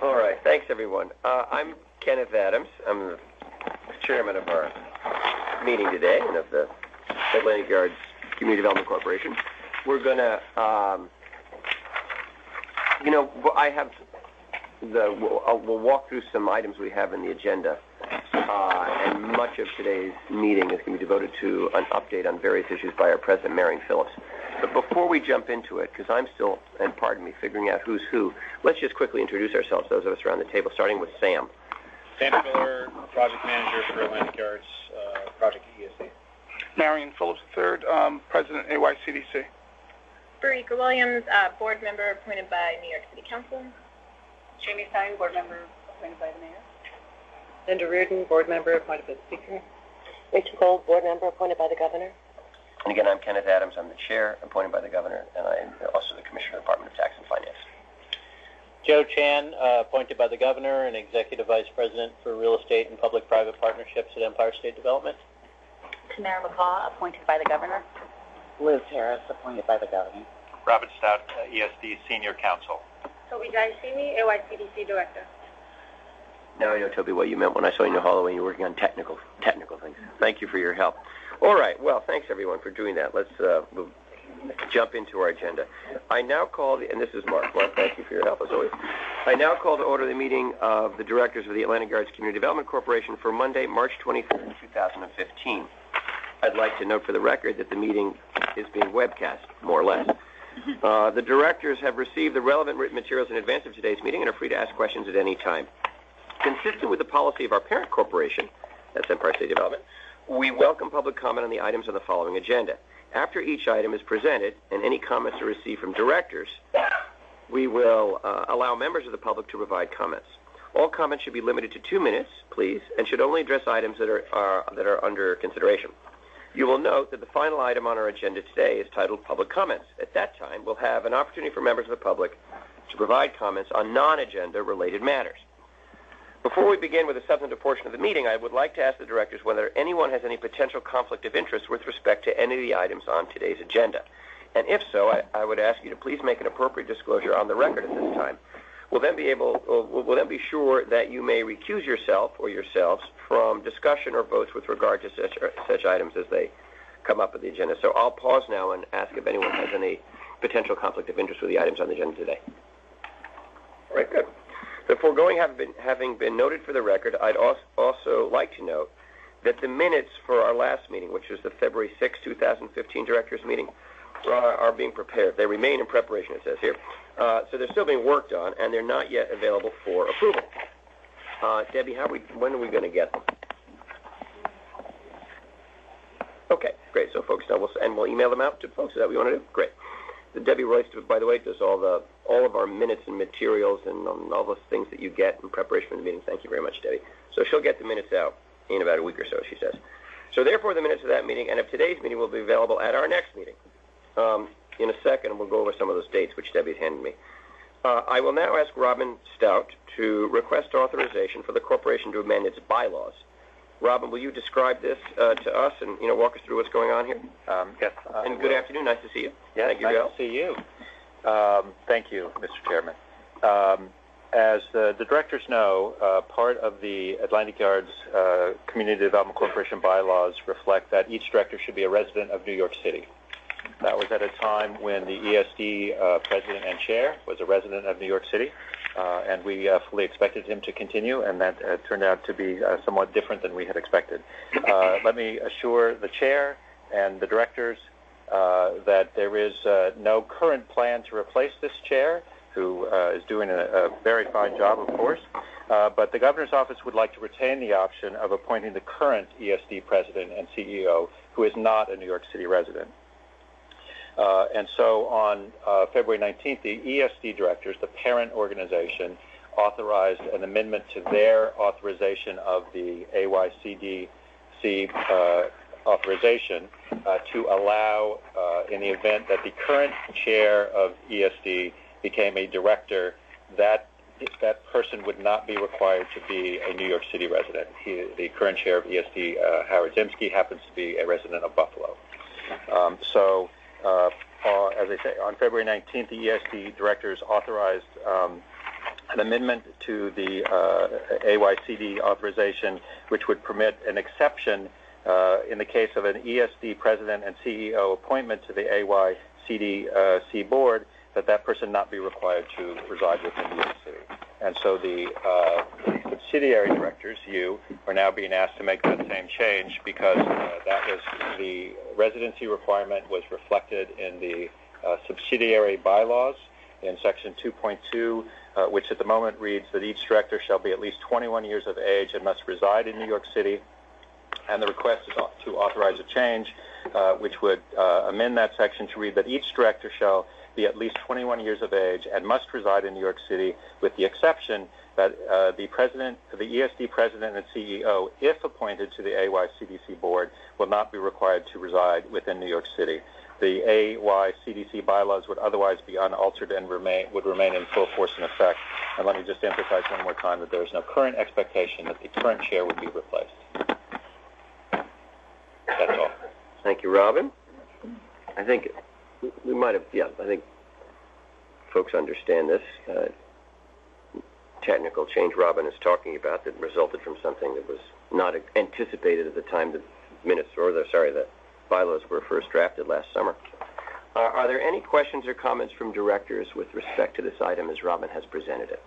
All right. Thanks, everyone. I'm Kenneth Adams. I'm the chairman of our meeting today and of the Atlantic Yards Community Development Corporation. We're going to, I have we'll walk through some items we have in the agenda, and much of today's meeting is going to be devoted to an update on various issues by our president, Marion Phillips. But before we jump into it, because I'm still, and pardon me, figuring out who's who, let's just quickly introduce ourselves, those of us around the table, starting with Sam. Sam Miller, project manager for Atlantic Yards, project ESD. Marion Phillips III, president, AYCDC. Barika Williams, board member appointed by New York City Council. Jamie Stein, board member appointed by the mayor. Linda Reardon, board member appointed by the speaker. Rachel Gold, board member appointed by the governor. And again, I'm Kenneth Adams. I'm the chair appointed by the governor, and I'm also the commissioner of the Department of Tax and Finance. Joe Chan, appointed by the governor and executive vice president for real estate and public-private partnerships at Empire State Development. Tamara McCaw, appointed by the governor. Liz Harris, appointed by the governor. Robert Stout, ESD senior counsel. Toby Daishimi, AYCDC director. Now I know, Toby, what you meant when I saw you in the hallway and you're working on technical things. Thank you for your help. All right. Well, thanks, everyone, for doing that. Let's we'll jump into our agenda. I now call, and this is Mark. Mark, thank you for your help, as always. I now call to order the meeting of the directors of the Atlantic Yards Community Development Corporation for Monday, March 23rd, 2015. I'd like to note for the record that the meeting is being webcast, more or less. The directors have received the relevant written materials in advance of today's meeting and are free to ask questions at any time. Consistent with the policy of our parent corporation, that's Empire State Development, we welcome public comment on the items on the following agenda. After each item is presented and any comments are received from directors, we will allow members of the public to provide comments. All comments should be limited to 2 minutes, please, and should only address items that are under consideration. You will note that the final item on our agenda today is titled Public Comments. At that time, we'll have an opportunity for members of the public to provide comments on non-agenda related matters. Before we begin with the substantive portion of the meeting, I would like to ask the directors whether anyone has any potential conflict of interest with respect to any of the items on today's agenda. And if so, I would ask you to please make an appropriate disclosure on the record at this time. We'll then be sure that you may recuse yourself or yourselves from discussion or votes with regard to such items as they come up at the agenda. So I'll pause now and ask if anyone has any potential conflict of interest with the items on the agenda today. All right, good. The foregoing having been noted for the record, I'd also like to note that the minutes for our last meeting, which was the February 6, 2015 directors meeting, are being prepared. They remain in preparation, it says here. So they're still being worked on, and they're not yet available for approval. Debbie, when are we going to get them? Okay, great. So folks know, we'll email them out to folks. Is that what you want to do? Great. Debbie Royce, by the way, does all of our minutes and materials and all those things that you get in preparation for the meeting. Thank you very much, Debbie. So she'll get the minutes out in about a week or so, she says. So therefore, the minutes of that meeting and of today's meeting will be available at our next meeting. In a second, we'll go over some of those dates, which Debbie's handed me. I will now ask Robin Stout to request authorization for the corporation to amend its bylaws. Robin, will you describe this to us and walk us through what's going on here? Yes. And good afternoon. Nice to see you. Yes, Thank you, nice Joe. to see you. Thank you, Mr. Chairman. As the directors know, part of the Atlantic Yards Community Development Corporation bylaws reflect that each director should be a resident of New York City. That was at a time when the ESD president and chair was a resident of New York City, and we fully expected him to continue, and that turned out to be somewhat different than we had expected. Let me assure the chair and the directors that there is no current plan to replace this chair, who is doing a very fine job, of course, but the governor's office would like to retain the option of appointing the current ESD president and CEO, who is not a New York City resident. And so on February 19th, the ESD directors, the parent organization, authorized an amendment to their authorization of the AYCDC authorization to allow, in the event that the current chair of ESD became a director, that person would not be required to be a New York City resident. The current chair of ESD, Howard Zimsky, happens to be a resident of Buffalo. As I say, on February 19th, the ESD directors authorized an amendment to the AYCD authorization, which would permit an exception in the case of an ESD president and CEO appointment to the AYCDC board, that person not be required to reside within New York City. And so the subsidiary directors, you, are now being asked to make that same change because that was the residency requirement was reflected in the subsidiary bylaws in Section 2.2, which at the moment reads that each director shall be at least 21 years of age and must reside in New York City. And the request is to authorize a change which would amend that section to read that each director shall be at least 21 years of age and must reside in New York City, with the exception that the ESD president and CEO, if appointed to the AYCDC board, will not be required to reside within New York City. The AYCDC bylaws would otherwise be unaltered and would remain in full force and effect. And let me just emphasize one more time that there is no current expectation that the current chair would be replaced. That's all. Thank you, Robin. I think we might have, I think folks understand this technical change Robin is talking about that resulted from something that was not anticipated at the time the bylaws were first drafted last summer. Are there any questions or comments from directors with respect to this item as Robin has presented it?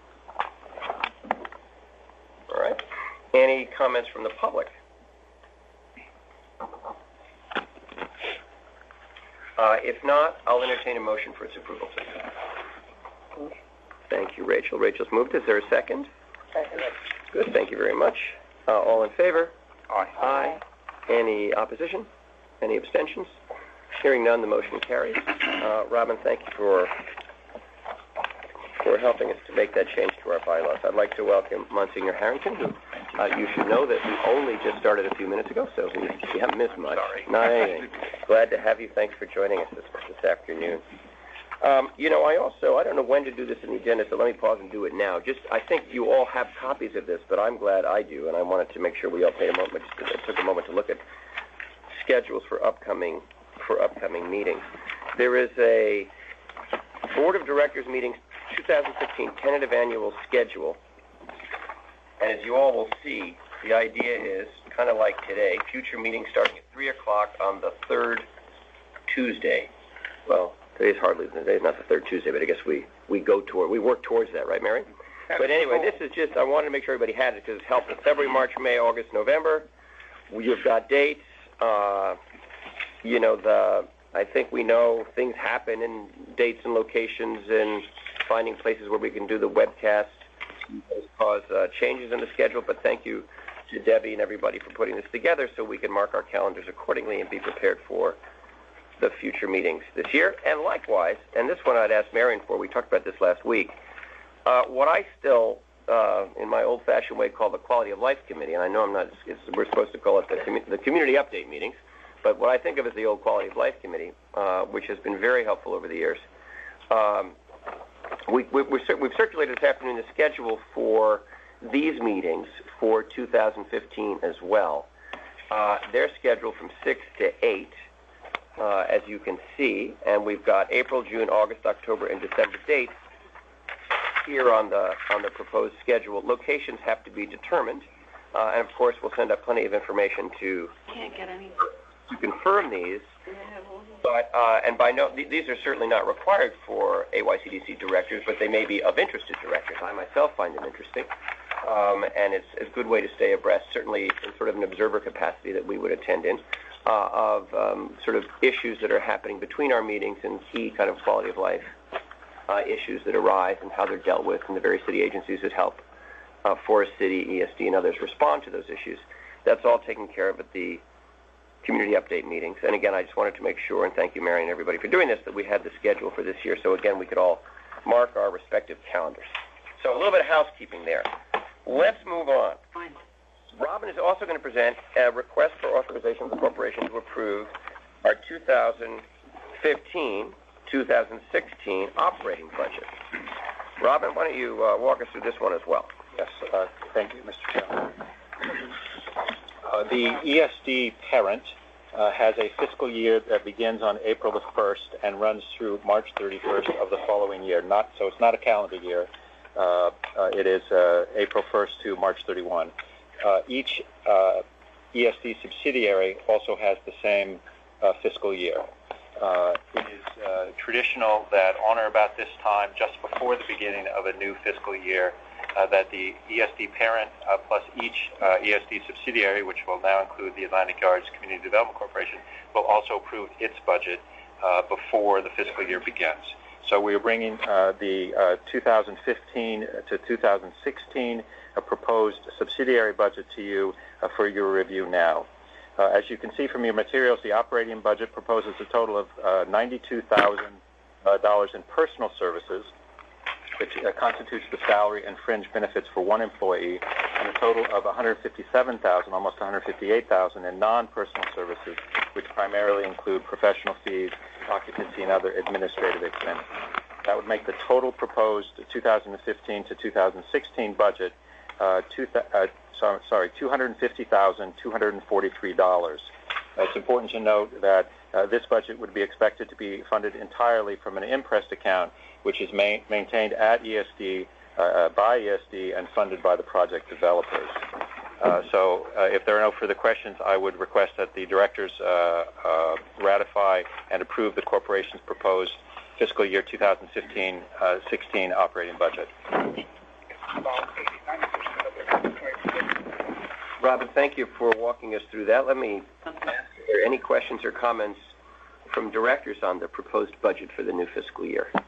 All right. Any comments from the public? If not, I'll entertain a motion for its approval, please. Thank you, Rachel. Rachel's moved. Is there a second? Second. Good. Thank you very much. All in favor? Aye. Aye. Any opposition? Any abstentions? Hearing none, the motion carries. Robin, thank you for helping us to make that change to our bylaws. I'd like to welcome Monsignor Harrington, who you should know that we only just started a few minutes ago, so you haven't missed much. Sorry. Not anything. Glad to have you. Thanks for joining us this afternoon. I don't know when to do this in the agenda, so let me pause and do it now. I think you all have copies of this, but I'm glad I do, and I wanted to make sure we all took a moment to look at schedules for upcoming meetings. There is a Board of Directors meetings 2015 tentative annual schedule, and as you all will see, the idea is kind of like today, future meetings starting at 3 o'clock on the third Tuesday. Well, today's not the third Tuesday, but I guess we work towards that, right, Mary? But anyway, this is just, I wanted to make sure everybody had it because it's helpful. February, March, May, August, November. You've got dates. I think we know things happen in dates and locations and finding places where we can do the webcast cause changes in the schedule, but thank you to Debbie and everybody for putting this together so we can mark our calendars accordingly and be prepared for the future meetings this year. And likewise, and this one I'd asked Marion for, we talked about this last week, what I still, in my old-fashioned way, call the Quality of Life Committee, and I know we're supposed to call it the Community Update Meetings, but what I think of as the old Quality of Life Committee, which has been very helpful over the years. We've circulated this afternoon the schedule for these meetings for 2015 as well. They're scheduled from 6 to 8, as you can see, and we've got April, June, August, October, and December dates here on the proposed schedule. Locations have to be determined, and of course we'll send up plenty of information to confirm these. But these are certainly not required for AYCDC directors, but they may be of interest to directors. I myself find them interesting, and it's a good way to stay abreast, certainly in sort of an observer capacity that we would attend in, of sort of issues that are happening between our meetings and key kind of quality of life issues that arise and how they're dealt with, and the various city agencies that help Forest City, ESD, and others respond to those issues. That's all taken care of at the community update meetings. And again, I just wanted to make sure, and thank you, Mary, and everybody for doing this, that we had the schedule for this year, so again, we could all mark our respective calendars. So a little bit of housekeeping there. Let's move on. Fine. Robin is also going to present a request for authorization of the corporation to approve our 2015-2016 operating budget. Robin, why don't you walk us through this one as well? Yes, thank you, Mr. Chairman. The ESD parent has a fiscal year that begins on April the 1st and runs through March 31st of the following year. So it's not a calendar year. It is April 1st to March 31. Each ESD subsidiary also has the same fiscal year. It is traditional that on or about this time, just before the beginning of a new fiscal year, that the ESD parent plus each ESD subsidiary, which will now include the Atlantic Yards Community Development Corporation, will also approve its budget before the fiscal year begins. So we are bringing the 2015 to 2016 proposed subsidiary budget to you for your review now. As you can see from your materials, the operating budget proposes a total of $92,000 in personal services, which constitutes the salary and fringe benefits for one employee, and a total of $157,000, almost $158,000 in non-personal services, which primarily include professional fees, occupancy, and other administrative expenses. That would make the total proposed 2015 to 2016 budget $250,243. It's important to note that this budget would be expected to be funded entirely from an imprest account, which is maintained at ESD, by ESD, and funded by the project developers. So if there are no further questions, I would request that the directors ratify and approve the corporation's proposed fiscal year 2015-16 operating budget. Robin, thank you for walking us through that. Let me ask, are there any questions or comments from directors on the proposed budget for the new fiscal year? I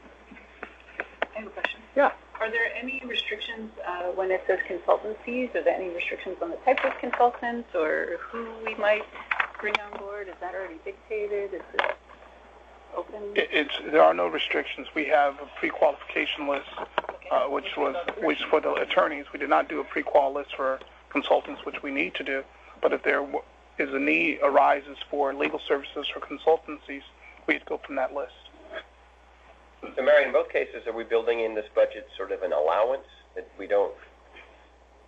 have a question. Yeah. Are there any restrictions when it says consultancies? Are there any restrictions on the type of consultants or who we might bring on board? Is that already dictated? Is it open? There are no restrictions. We have a pre-qualification list, which for the attorneys. We did not do a pre-qual list for consultants, which we need to do. But if there is a need arises for legal services or consultancies, we'd go from that list. So, Mary, in both cases, are we building in this budget sort of an allowance that we don't,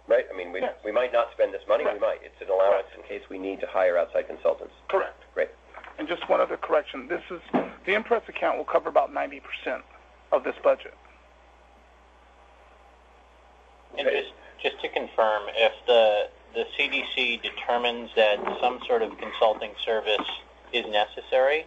right? I mean, we might not spend this money. Correct. We might. It's an allowance in case we need to hire outside consultants. Correct. Great. And just one other correction. The impress account will cover about 90% of this budget. And just to confirm, if the CDC determines that some sort of consulting service is necessary,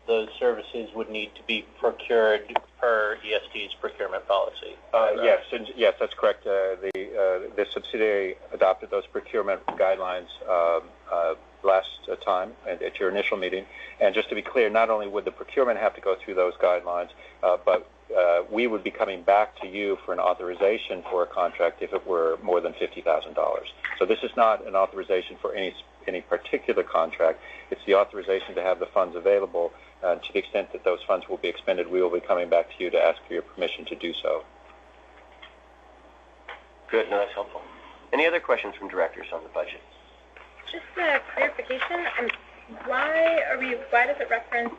those services would need to be procured per ESD's procurement policy. Yes, that's correct. The subsidiary adopted those procurement guidelines last time at your initial meeting. And just to be clear, not only would the procurement have to go through those guidelines, but we would be coming back to you for an authorization for a contract if it were more than $50,000. So this is not an authorization for any particular contract. It's the authorization to have the funds available. To the extent that those funds will be expended, we will be coming back to you to ask for your permission to do so. Good. No, that's helpful. Any other questions from directors on the budget? Just a clarification. Why does it reference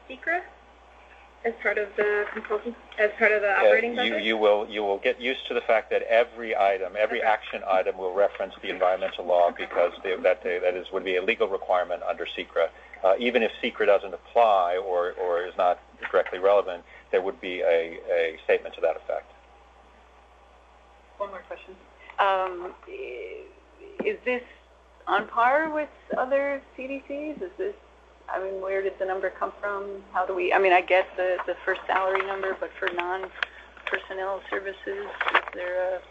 SECRA as part of the operating budget? You will get used to the fact that every action item will reference the environmental law because that would be a legal requirement under SECRA. Even if SECRA doesn't apply or is not directly relevant, there would be a statement to that effect. One more question. Is this on par with other CDCs? Where did the number come from? How do we, I get the first salary number, but for non-personnel services, is there a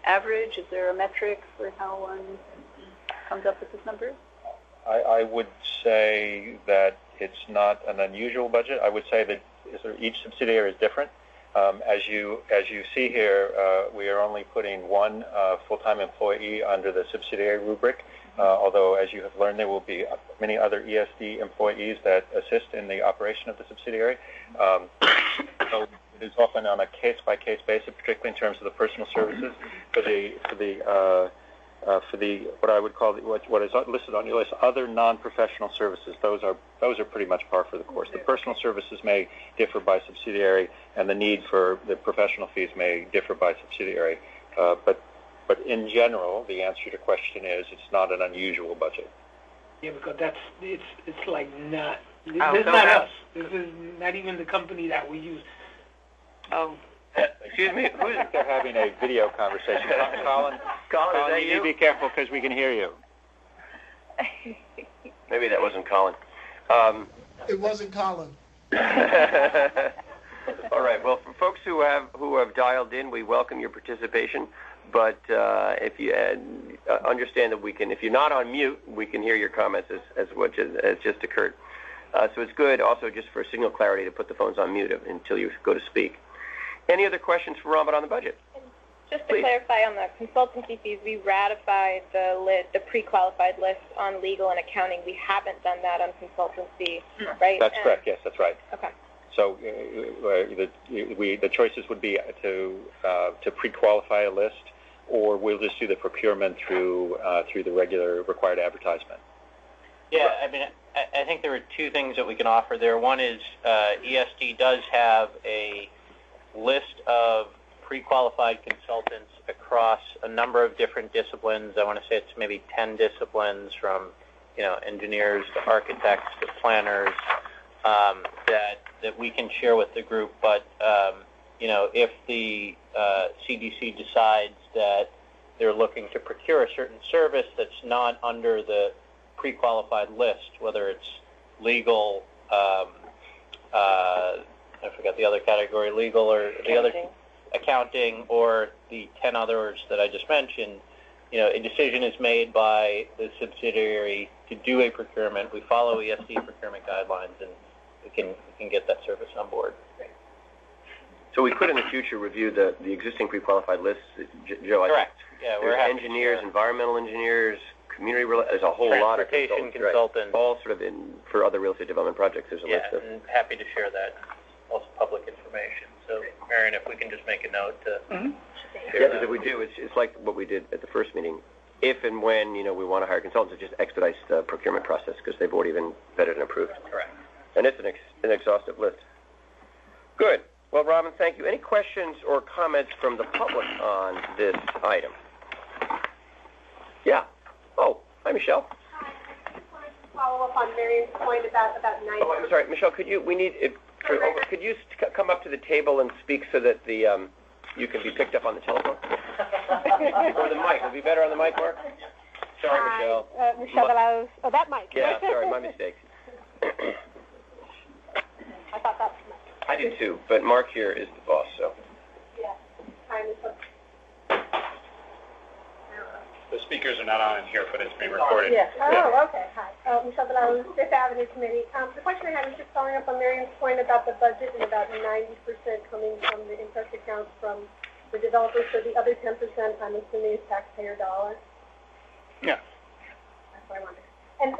average? Is there a metric for how one comes up with this number? I would say that it's not an unusual budget. I would say that each subsidiary is different. As you see here, we are only putting one full-time employee under the subsidiary rubric, although as you have learned, there will be many other ESD employees that assist in the operation of the subsidiary. So it is often on a case-by-case basis, particularly in terms of the personal services. For the what I would call what is listed on your list, other non-professional services, those are pretty much par for the course. The personal services may differ by subsidiary, and the need for the professional fees may differ by subsidiary. But in general, the answer to your question is it's not an unusual budget. Yeah, because it's like not. This is not us. This is not even the company that we use. Excuse me, who's... They're having a video conversation. Colin, is that you need to be careful because we can hear you. Maybe that wasn't Colin. It wasn't Colin. All right. Well, for folks who have dialed in, we welcome your participation. But if you understand that we can, if you're not on mute, we can hear your comments as just occurred. So it's good also just for signal clarity to put the phones on mute until you go to speak. Any other questions for Robert on the budget? Just to clarify on the consultancy fees, we ratified the pre-qualified list on legal and accounting. We haven't done that on consultancy, right? That's correct. Yes, that's right. Okay. So the choices would be to pre-qualify a list, or we'll just do the procurement through the regular required advertisement. Yeah, I mean, I think there are two things that we can offer there. One is ESD does have a list of pre-qualified consultants across a number of different disciplines. I want to say it's maybe 10 disciplines, from engineers to architects to planners, that we can share with the group. But if the CDC decides that they're looking to procure a certain service that's not under the pre-qualified list, whether it's legal, I forgot the other category, legal or the other accounting, or the 10 others that I just mentioned, a decision is made by the subsidiary to do a procurement. We follow ESD procurement guidelines, and we can get that service on board. So we could in the future review the existing pre-qualified lists, Joe. Correct. Yeah, we're happy engineers, environmental engineers, community. There's a whole lot of consultants, right? All sort of for other real estate development projects. There's a list of. And happy to share that. Also public information. So, Marion, if we can just make a note to. Yeah, because if we do, it's like what we did at the first meeting. If and when we want to hire consultants, it just expedites the procurement process because they've already been vetted and approved. Correct. And it's an exhaustive list. Good. Well, Robin, thank you. Any questions or comments from the public on this item? Yeah. Oh, hi, Michelle. Hi. I just wanted to follow up on Marion's point about 90%. Oh, I'm sorry, Michelle. Could you come up to the table and speak so that you can be picked up on the telephone? Or the mic. Would it be better on the mic, Mark? Sorry, Michelle. Michelle Bellows. Oh, that mic. Yeah, sorry, my mistake. I thought that was my mic. I did too, but Mark here is the boss, so. Yeah. Hi, Michelle. The speakers are not on here, but it's being recorded. Yes. Oh, okay. Hi. Michelle Bellows, Fifth Avenue Committee. The question I had was just following up on Marion's point about the budget and about 90% coming from the interest accounts from the developers. So the other 10%, I'm assuming, is taxpayer dollars. Yeah. That's what I wanted. And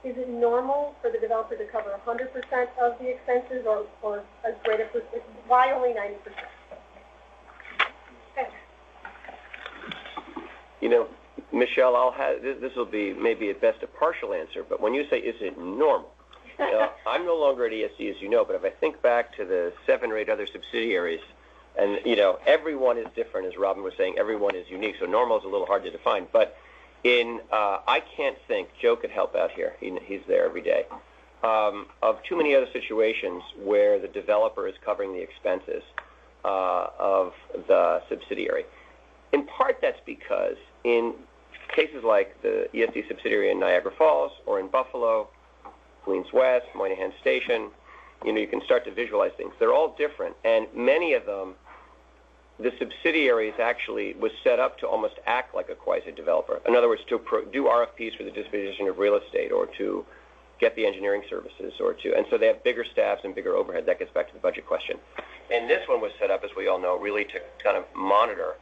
is it normal for the developer to cover 100% of the expenses, or a greater percentage? Why only 90%? Michelle, this will be maybe at best a partial answer, but when you say, is it normal? I'm no longer at ESD, as you know, but if I think back to the 7 or 8 other subsidiaries, and, everyone is different, as Robin was saying, everyone is unique, so normal is a little hard to define. But I can't think, Joe could help out here, he's there every day, of too many other situations where the developer is covering the expenses of the subsidiary. In part, that's because in cases like the ESD subsidiary in Niagara Falls or in Buffalo, Queens West, Moynihan Station, you can start to visualize things. They're all different, and many of them, the subsidiaries actually was set up to almost act like a quasi-developer. In other words, to do RFPs for the disposition of real estate, or to get the engineering services, and so they have bigger staffs and bigger overhead. That gets back to the budget question. And this one was set up, as we all know, really to kind of monitor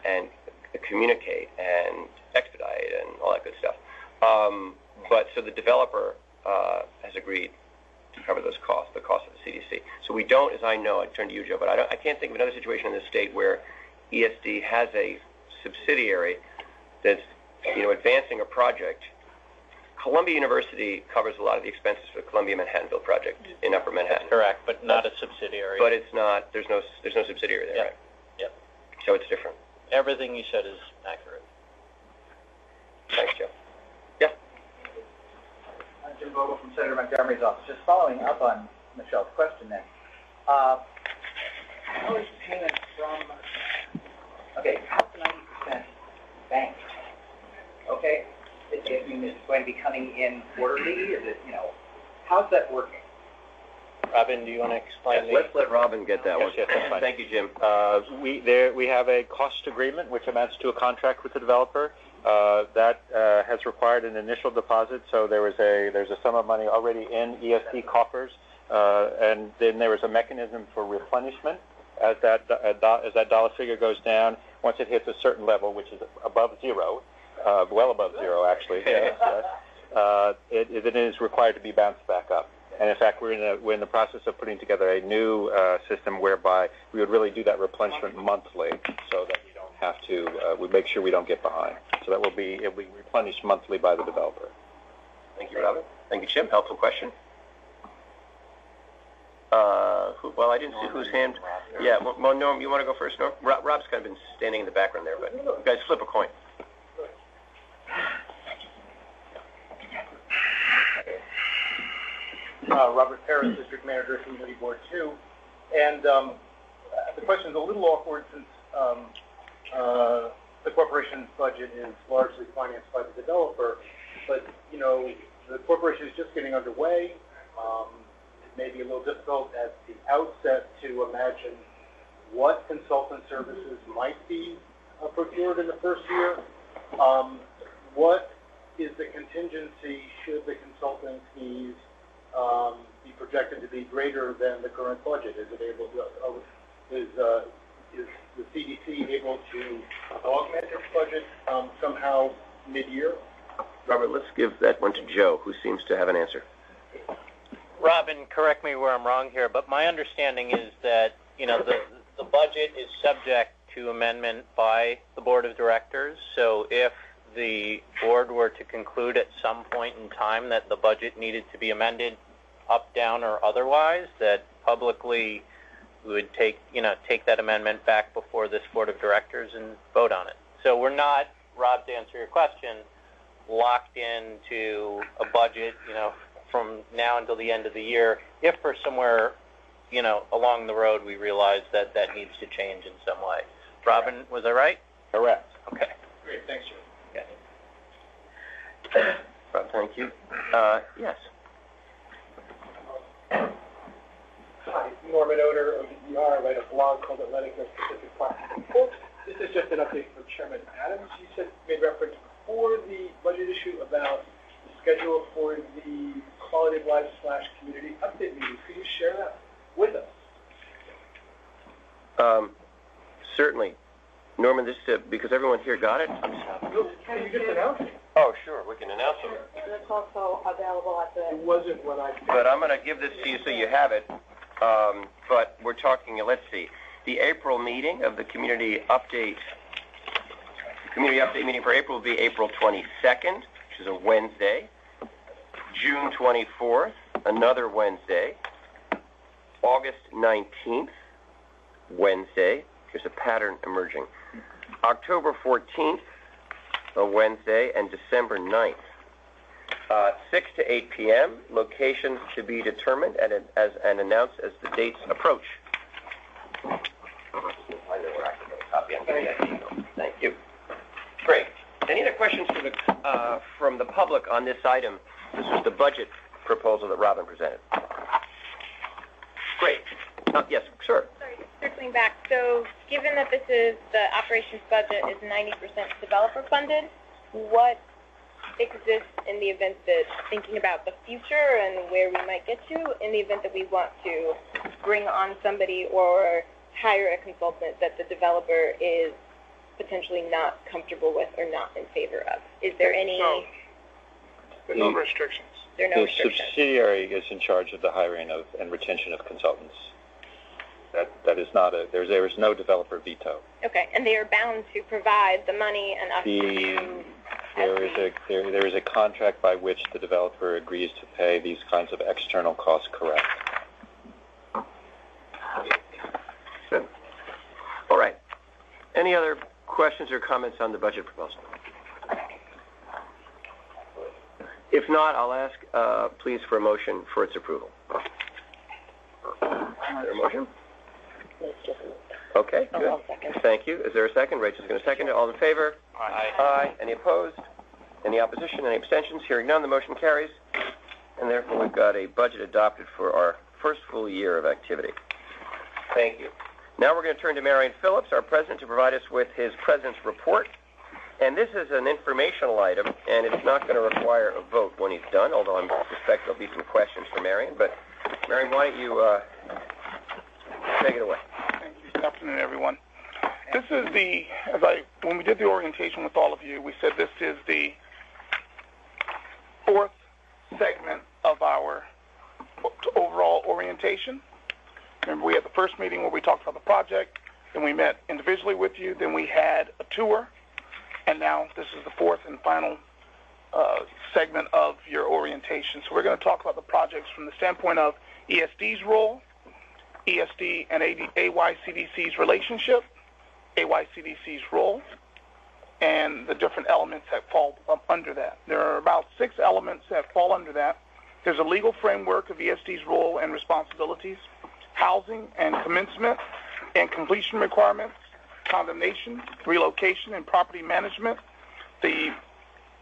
and communicate and expedite and all that good stuff. But so the developer has agreed to cover those costs, the cost of the CDC. So we don't, as I know, I turn to you, Joe, but I can't think of another situation in the state where ESD has a subsidiary that's, advancing a project. Columbia University covers a lot of the expenses for the Columbia Manhattanville project in Upper Manhattan. That's correct, but not a subsidiary. But it's not. There's no subsidiary there, right? Yep. So it's different. Everything you said is accurate. Thanks, Joe. Yeah. I'm Jim Vogel from Senator Montgomery's office. Just following up on Michelle's question then. how is payment from, okay, how's the 90% banked? Okay? I mean, it's going to be coming in quarterly? Is it, how's that working? Robin, do you want to explain? Yes, let's let Robin get that one. Yes, that's fine. Thank you, Jim. We have a cost agreement which amounts to a contract with the developer that has required an initial deposit. So there's a sum of money already in ESD coffers, and then there is a mechanism for replenishment as that dollar figure goes down. Once it hits a certain level, which is above zero, well above zero actually, yes, it is required to be bounced back up. And in fact, we're in the process of putting together a new system whereby we would really do that replenishment monthly, so that we don't have to. We make sure we don't get behind. So that it'll be replenished monthly by the developer. Thank you, Robin. Thank you, Jim. Helpful question. Well, I didn't see whose hand. Yeah. Well, Norm, you want to go first, Norm? Rob's kind of been standing in the background there, but you guys flip a coin. Robert Harris, District Manager, Community Board 2. And the question is a little awkward since the corporation's budget is largely financed by the developer. But, the corporation is just getting underway. It may be a little difficult at the outset to imagine what consultant services might be procured in the first year. What is the contingency should the consulting fees be projected to be greater than the current budget? Is it able to, is the CDC able to augment its budget somehow mid-year? Robert, let's give that one to Joe, who seems to have an answer. Robin, correct me where I'm wrong here, but my understanding is that, the budget is subject to amendment by the Board of Directors. So if the board were to conclude at some point in time that the budget needed to be amended up, down, or otherwise, that publicly we would take that amendment back before this Board of Directors and vote on it. So we're not, Rob, to answer your question, locked into a budget, from now until the end of the year. If for somewhere, along the road we realize that that needs to change in some way. Robin, was I right? Correct. Okay. Great, thanks, Joe. Rob, thank you. Yes. Hi, Norman Oder of the ER. I write a blog called Atlantic Pacific Park. This is just an update from Chairman Adams. You made reference before the budget issue about the schedule for the Quality of Life / community update meeting. Could you share that with us? Certainly. Norman, this because everyone here got it. Can you just announce it? Oh, sure. We can announce it. And it's also available at the... It wasn't what I... But I'm going to give this to you so you have it. But we're talking, let's see, the April meeting of the community update meeting for April will be April 22nd, which is a Wednesday. June 24th, another Wednesday. August 19th, Wednesday. There's a pattern emerging. October 14th, a Wednesday, and December 9th. 6 to 8 p.m., locations to be determined and announced as the dates approach. I know where I can get a copy. I'm getting that email. Thank you. Great. Any other questions from the public on this item? This was the budget proposal that Robin presented. Great. Yes, sir. Sorry, circling back. So given that this is, the operations budget is 90% developer funded, what exists in the event that, thinking about the future and where we might get to, in the event that we want to bring on somebody or hire a consultant that the developer is potentially not comfortable with or not in favor of? Is there any... There are no restrictions. There are no The restrictions. subsidiary is in charge of the hiring of and retention of consultants. That is not there is no developer veto. Okay, and they are bound to provide the money and us to... There is a contract by which the developer agrees to pay these kinds of external costs, correct? Good. All right. Any other questions or comments on the budget proposal? If not, I'll ask, please, for a motion for its approval. Is there a motion? Okay, good. I'll second. Thank you. Is there a second? Rachel's going to second it. All in favor? Aye. Aye. Any opposed? Any opposition? Any abstentions? Hearing none, the motion carries. And therefore, we've got a budget adopted for our first full year of activity. Thank you. Now we're going to turn to Marion Phillips, our president, to provide us with his president's report. And this is an informational item, and it's not going to require a vote when he's done, although I suspect there'll be some questions for Marion. But, Marion, why don't you take it away? Thank you. Good afternoon, everyone. This is when we did the orientation with all of you, we said this is the fourth segment of our overall orientation. Remember, we had the first meeting where we talked about the project, then we met individually with you, then we had a tour, and now this is the fourth and final segment of your orientation. So we're going to talk about the projects from the standpoint of ESD's role, ESD and AYCDC's relationship, AYCDC's role, and the different elements that fall up under that. There are about 6 elements that fall under that. There's a legal framework of ESD's role and responsibilities, housing and commencement and completion requirements, condemnation, relocation, and property management, the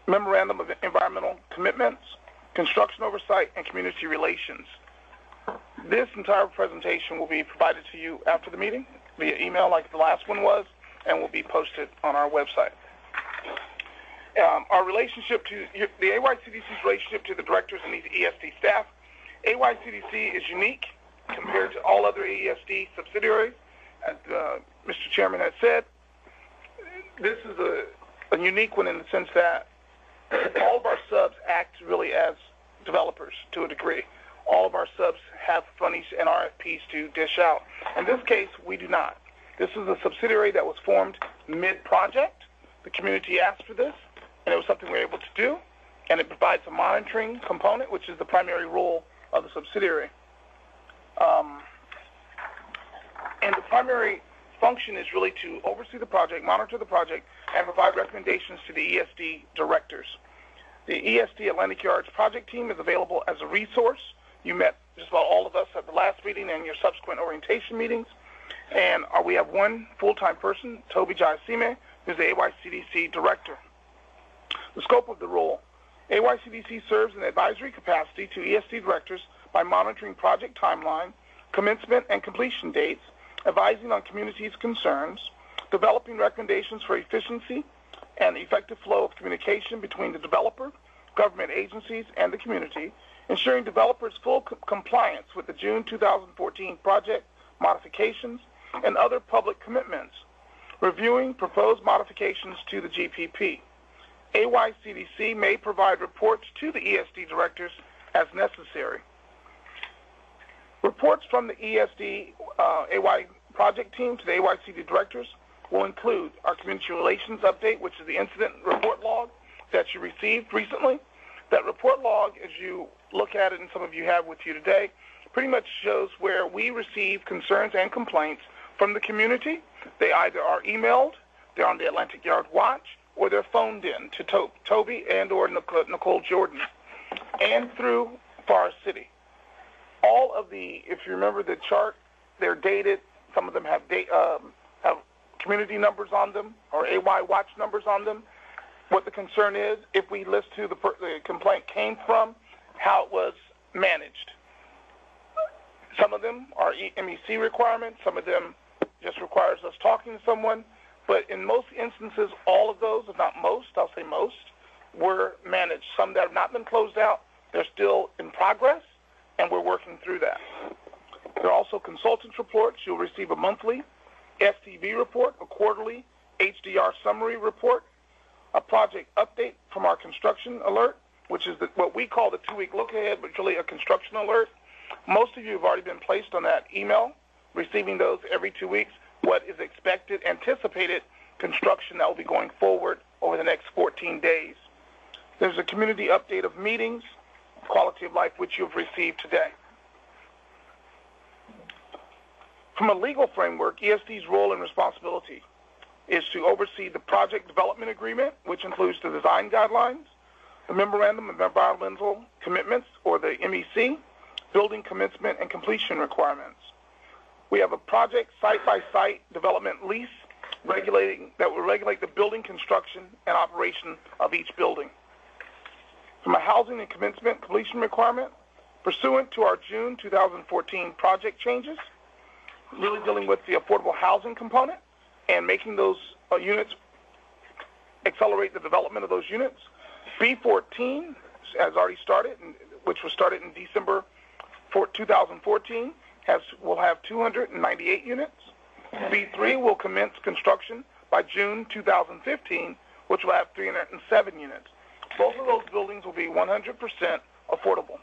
memorandum of environmental commitments, construction oversight, and community relations. This entire presentation will be provided to you after the meeting via email like the last one was, and will be posted on our website. Our relationship to the AYCDC's relationship to the directors and the ESD staff. AYCDC is unique compared to all other ESD subsidiaries. As Mr. Chairman has said, this is a unique one in the sense that all of our subs act really as developers to a degree. All of our subs have funnies and RFPs to dish out. In this case, we do not. This is a subsidiary that was formed mid-project. The community asked for this, and it was something we were able to do, and it provides a monitoring component, which is the primary role of the subsidiary. And the primary function is really to oversee the project, monitor the project, and provide recommendations to the ESD directors. The ESD Atlantic Yards project team is available as a resource. You met just about all of us at the last meeting and your subsequent orientation meetings. And we have one full-time person, Toby Jayasime, who's the AYCDC director. The scope of the role. AYCDC serves in advisory capacity to ESD directors by monitoring project timeline, commencement and completion dates, advising on communities' concerns, developing recommendations for efficiency and effective flow of communication between the developer, government agencies, and the community, ensuring developers' full compliance with the June 2014 project modifications and other public commitments, reviewing proposed modifications to the GPP. AYCDC may provide reports to the ESD directors as necessary. Reports from the ESD AY project team to the AYCD directors will include our community relations update, which is the incident report log that you received recently. That report log, as you look at it, and some of you have with you today, pretty much shows where we receive concerns and complaints from the community. They either are emailed, they're on the Atlantic Yard Watch, or they're phoned in to Toby and or Nicole Jordan, and through Forest City. All of the, if you remember the chart, they're dated. Some of them have community numbers on them or AY Watch numbers on them. What the concern is, if we list who the complaint came from, how it was managed. Some of them are MEC requirements. Some of them just requires us talking to someone. But in most instances, all of those, if not most, I'll say most, were managed. Some that have not been closed out, they're still in progress, and we're working through that. There are also consultants reports. You'll receive a monthly STV report, a quarterly HDR summary report, a project update from our construction alert, which is what we call the 2-week look ahead, but really a construction alert. Most of you have already been placed on that email, receiving those every 2 weeks, what is expected, anticipated construction that will be going forward over the next 14 days. There's a community update of meetings, quality of life, which you've received today. From a legal framework, ESD's role and responsibility is to oversee the project development agreement, which includes the design guidelines, the memorandum of environmental commitments, or the MEC, building commencement and completion requirements. We have a project site-by-site development lease that will regulate the building construction and operation of each building. From a housing and commencement completion requirement, pursuant to our June 2014 project changes, really dealing with the affordable housing component and making those units accelerate the development of those units. B14 has already started, which was started in December 2014, will have 298 units. B3 will commence construction by June 2015, which will have 307 units. Both of those buildings will be 100% affordable.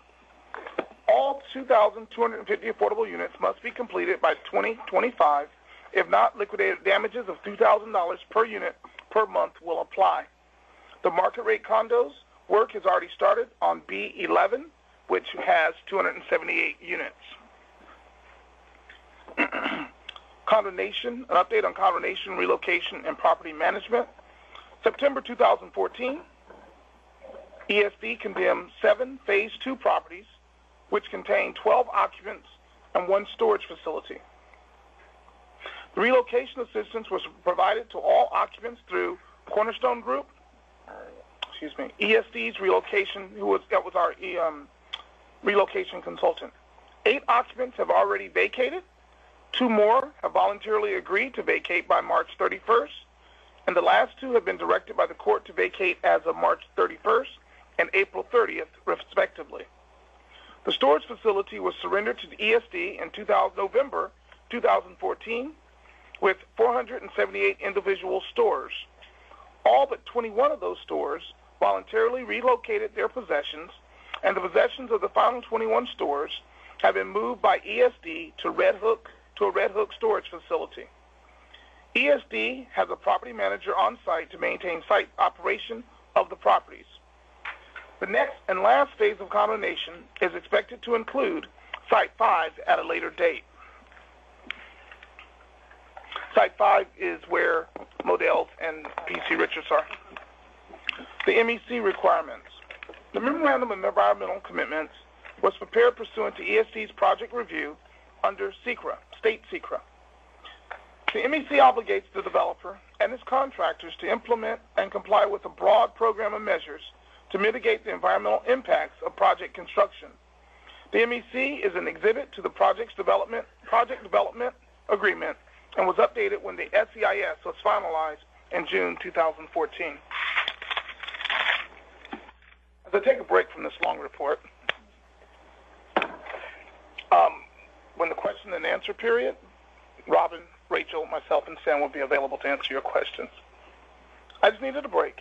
All 2,250 affordable units must be completed by 2025. If not, liquidated damages of $2,000 per unit per month will apply. The market rate condos work has already started on B11, which has 278 units. Condonation, an update on condonation, relocation, and property management. September 2014, ESD condemned 7 Phase 2 properties, which contain 12 occupants and 1 storage facility. The relocation assistance was provided to all occupants through Cornerstone Group, ESD's relocation, that was our relocation consultant. 8 occupants have already vacated. 2 more have voluntarily agreed to vacate by March 31st, and the last 2 have been directed by the court to vacate as of March 31st and April 30th, respectively. The storage facility was surrendered to the ESD in November 2014 with 478 individual stores. All but 21 of those stores voluntarily relocated their possessions, and the possessions of the final 21 stores have been moved by ESD to a Red Hook storage facility. ESD has a property manager on site to maintain site operation of the properties. The next and last phase of condemnation is expected to include Site 5 at a later date. Site 5 is where Modell's and PC Richards are. The MEC requirements. The Memorandum of Environmental Commitments was prepared pursuant to ESD's project review under SECRA, state SECRA. The MEC obligates the developer and its contractors to implement and comply with a broad program of measures to mitigate the environmental impacts of project construction. The MEC is an exhibit to the project development agreement and was updated when the SEIS was finalized in June 2014. As I take a break from this long report, when the question and answer period, Robin, Rachel, myself, and Sam will be available to answer your questions. I just needed a break.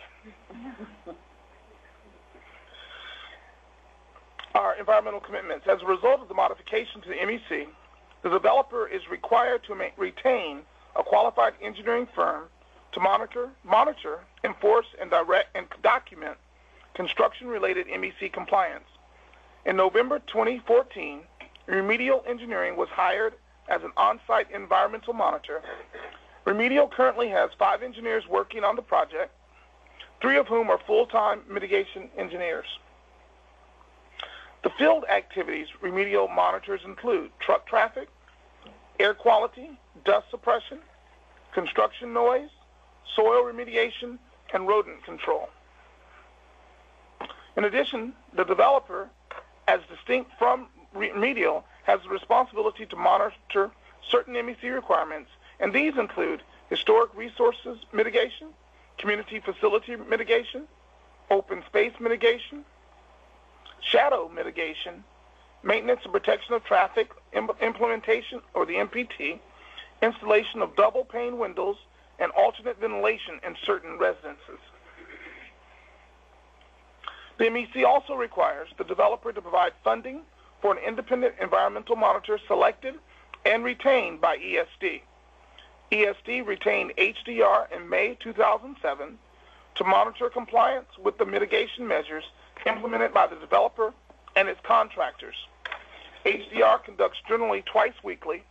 Our environmental commitments. As a result of the modification to the MEC, the developer is required to retain a qualified engineering firm to monitor, enforce, and direct and document construction-related MEC compliance. In November 2014, Remedial Engineering was hired as an on-site environmental monitor. Remedial currently has 5 engineers working on the project, 3 of whom are full-time mitigation engineers. The field activities Remedial monitors include truck traffic, air quality, dust suppression, construction noise, soil remediation, and rodent control. In addition, the developer, as distinct from Remedial, has the responsibility to monitor certain MEC requirements, and these include historic resources mitigation, community facility mitigation, open space mitigation, shadow mitigation, maintenance and protection of traffic, implementation, or the MPT, installation of double pane windows, and alternate ventilation in certain residences. The MEC also requires the developer to provide funding for an independent environmental monitor selected and retained by ESD. ESD retained HDR in May 2007 to monitor compliance with the mitigation measures implemented by the developer and its contractors. HDR conducts generally twice weekly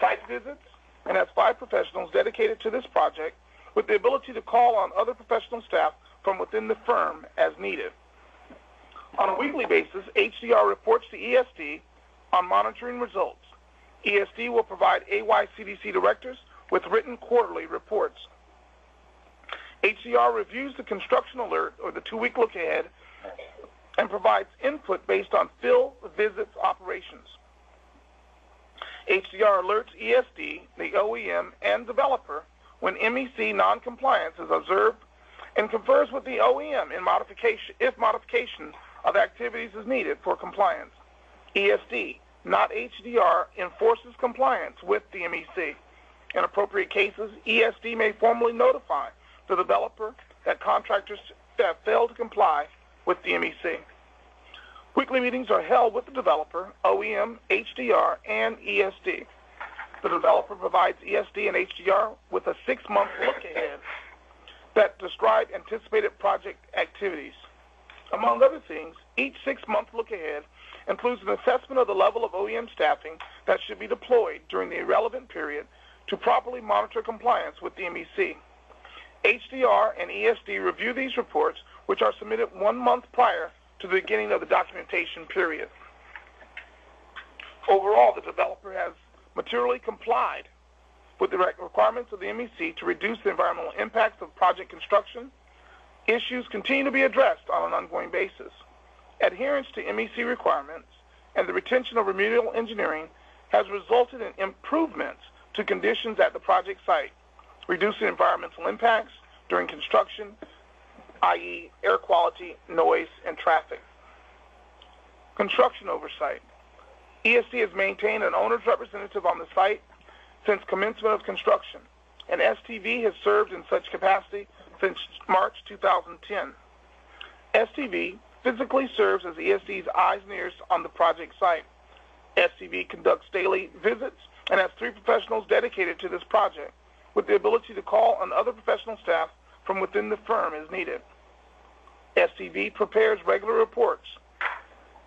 site visits and has 5 professionals dedicated to this project with the ability to call on other professional staff from within the firm as needed. On a weekly basis, HDR reports to ESD on monitoring results. ESD will provide AYCDC directors with written quarterly reports. HDR reviews the construction alert, or the 2-week look ahead, and provides input based on field visits operations. HDR alerts ESD, the OEM, and developer when MEC noncompliance is observed and confers with the OEM if modification of activities is needed for compliance. ESD, not HDR, enforces compliance with the MEC. In appropriate cases, ESD may formally notify the developer that contractors have failed to comply with the MEC. Weekly meetings are held with the developer, OEM, HDR, and ESD. The developer provides ESD and HDR with a 6-month look ahead that describe anticipated project activities. Among other things, each 6-month look ahead includes an assessment of the level of OEM staffing that should be deployed during the relevant period to properly monitor compliance with the MEC. HDR and ESD review these reports, which are submitted 1 month prior to the beginning of the documentation period. Overall, the developer has materially complied with the requirements of the MEC to reduce the environmental impacts of project construction. Issues continue to be addressed on an ongoing basis. Adherence to MEC requirements and the retention of remedial engineering has resulted in improvements to conditions at the project site, reducing environmental impacts during construction, i.e. air quality, noise, and traffic. Construction oversight. ESD has maintained an owner's representative on the site since commencement of construction, and STV has served in such capacity since March 2010. STV physically serves as ESD's eyes and ears on the project site. STV conducts daily visits and has 3 professionals dedicated to this project, with the ability to call on other professional staff from within the firm as needed. STV prepares regular reports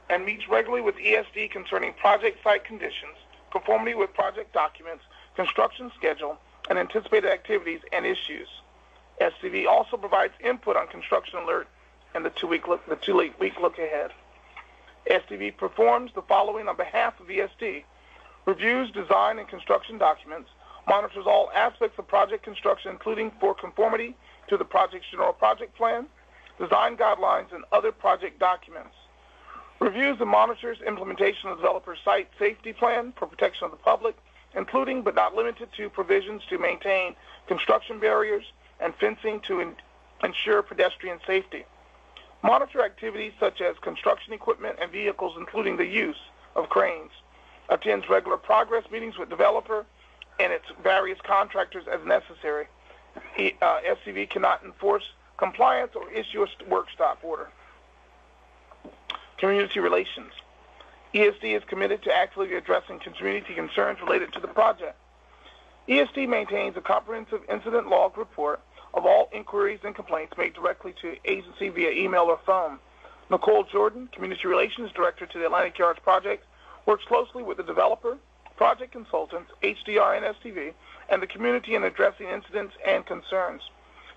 and meets regularly with ESD concerning project site conditions, conformity with project documents, construction schedule, and anticipated activities and issues. STV also provides input on construction alert and the 2-week look ahead. STV performs the following on behalf of ESD: reviews design and construction documents, monitors all aspects of project construction, including for conformity to the project's general project plan, design guidelines, and other project documents. Reviews and monitors implementation of the developer's site safety plan for protection of the public, including but not limited to provisions to maintain construction barriers and fencing to ensure pedestrian safety. Monitor activities such as construction equipment and vehicles, including the use of cranes. Attends regular progress meetings with developer and its various contractors as necessary. SCV cannot enforce compliance or issue a work stop order. Community relations. ESD is committed to actively addressing community concerns related to the project. ESD maintains a comprehensive incident log report of all inquiries and complaints made directly to agency via email or phone. Nicole Jordan, Community Relations Director to the Atlantic Yards Project, works closely with the developer, project consultants, HDR and STV, and the community in addressing incidents and concerns.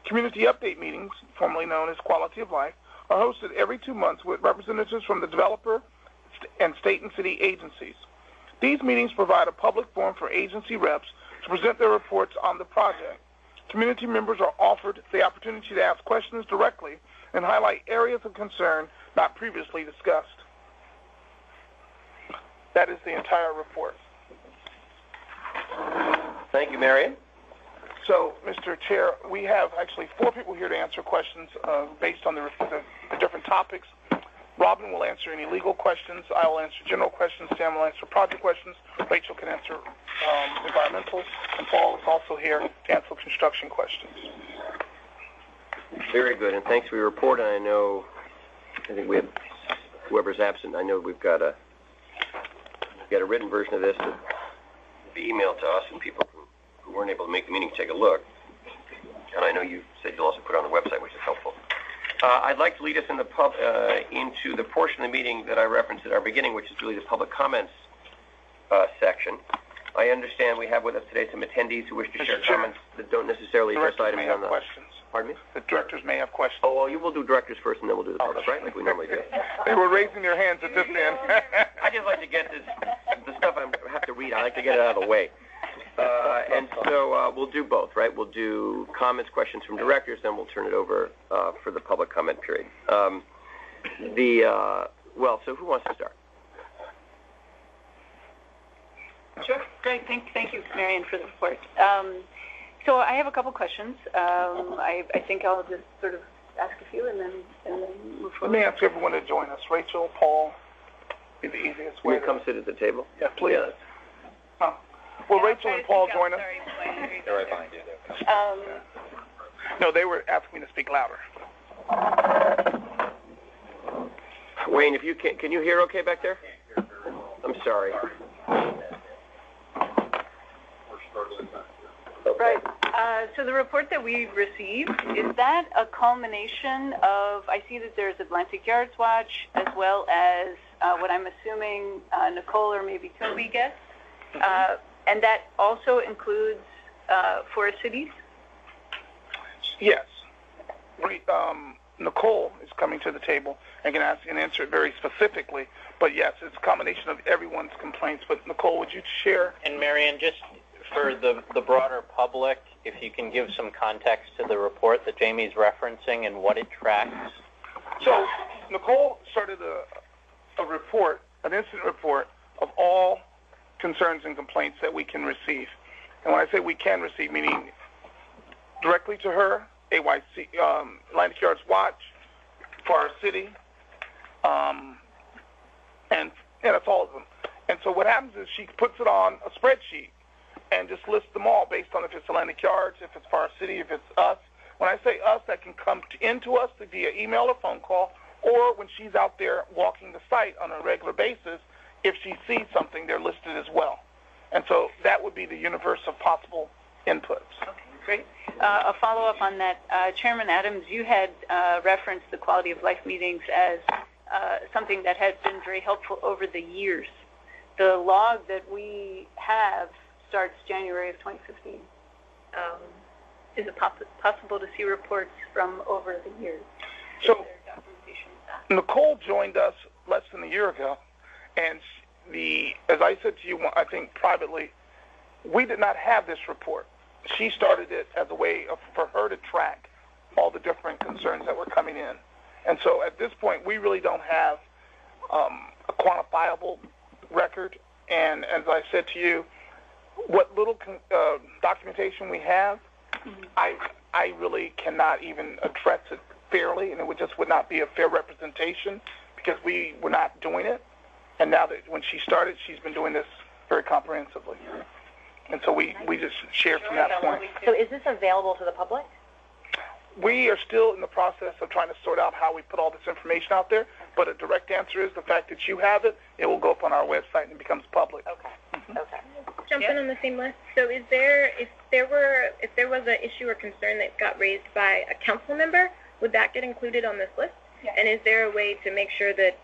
Community update meetings, formerly known as Quality of Life, are hosted every 2 months with representatives from the developer and state and city agencies. These meetings provide a public forum for agency reps to present their reports on the project. Community members are offered the opportunity to ask questions directly and highlight areas of concern not previously discussed. That is the entire report. Thank you, Marion. So, Mr. Chair, we have actually 4 people here to answer questions based on the different topics. Robin will answer any legal questions. I will answer general questions. Sam will answer project questions. Rachel can answer environmental. And Paul is also here to answer construction questions. Very good, and thanks for your report. And I think we have, whoever's absent, I know we've got a written version of this that will be emailed to us, and people who weren't able to make the meeting take a look. And I know you said you'll also put it on the website, which is helpful. I'd like to lead us into the portion of the meeting that I referenced at our beginning, which is really the public comments section. I understand we have with us today some attendees who wish to share comments that don't necessarily address items on the... questions. Pardon me? The directors may have questions. Oh, well, you will do directors first, and then we'll do the public, right, like we normally do. They were raising their hands at this end. I I just like to get the stuff I have to read, I like to get it out of the way. And so we'll do both, right? We'll do comments, questions from directors, then we'll turn it over for the public comment period. Well, so who wants to start? Sure. Great. Thank you, Marion, for the report. So I have a couple questions. I think I'll just sort of ask a few and then move forward. Let me ask everyone to join us. Rachel, Paul, be the easiest way. Will you come sit at the table? Yeah, please. Yeah. Will Rachel and Paul join us? They're right behind you there. No, they were asking me to speak louder. Wayne, if you can you hear okay back there? I'm sorry. Right. So the report that we received, is that a culmination of, I see that there's Atlantic Yards Watch, as well as what I'm assuming Nicole or maybe Toby gets, and that also includes Forest Cities? Yes. Nicole is coming to the table and can answer it very specifically, but yes, it's a combination of everyone's complaints. But Nicole, would you share? And Marion, just for the broader public, if you can give some context to the report that Jamie's referencing and what it tracks. So Nicole started a report, an incident report of all concerns and complaints that we can receive. And when I say we can receive, meaning directly to her, AYC, Atlantic Yards Watch, Forest City, and that's all of them. And so what happens is she puts it on a spreadsheet and just lists them all based on if it's Atlantic Yards, if it's Forest City, if it's us. When I say us, that can come into us via email or phone call, or when she's out there walking the site on a regular basis, if she sees something, they're listed as well. And so that would be the universe of possible inputs. Okay, great. A follow-up on that. Chairman Adams, you had referenced the quality of life meetings as something that has been very helpful over the years. The log that we have starts January of 2015. Is it possible to see reports from over the years? So Nicole joined us less than a year ago, and as I said to you, I think privately, we did not have this report. She started it as a way for her to track all the different concerns that were coming in. And so at this point, we really don't have a quantifiable record. And as I said to you, what little documentation we have, I really cannot even address it fairly, and it would not be a fair representation because we were not doing it. And now that when she started, she's been doing this very comprehensively. And so we just share from that point. So is this available to the public? We are still in the process of trying to sort out how we put all this information out there, but a direct answer is the fact that you have it, it will go up on our website and it becomes public. Okay. Okay. Jump in on the same list. So if there was an issue or concern that got raised by a council member, would that get included on this list? Yeah. And is there a way to make sure that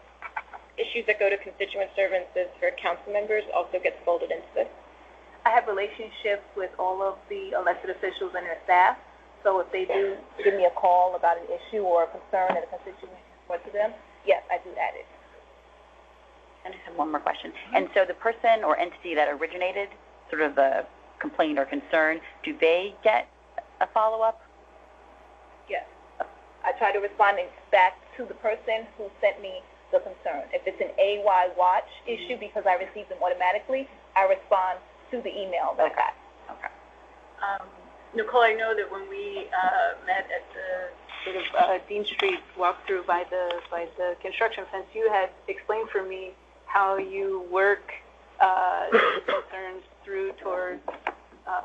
issues that go to constituent services for council members also gets folded into this? I have relationships with all of the elected officials and their staff, so if they do give me a call about an issue or a concern that a constituent went to them, yes, I do add it. I just have one more question. And so the person or entity that originated sort of the complaint or concern, do they get a follow-up? Yes. I try to respond back to the person who sent me the concern. If it's an AY Watch issue, because I receive them automatically, I respond to the email that I got. Okay. Nicole, I know that when we met at the sort of Dean Street walkthrough by the construction fence, you had explained for me how you work concerns through towards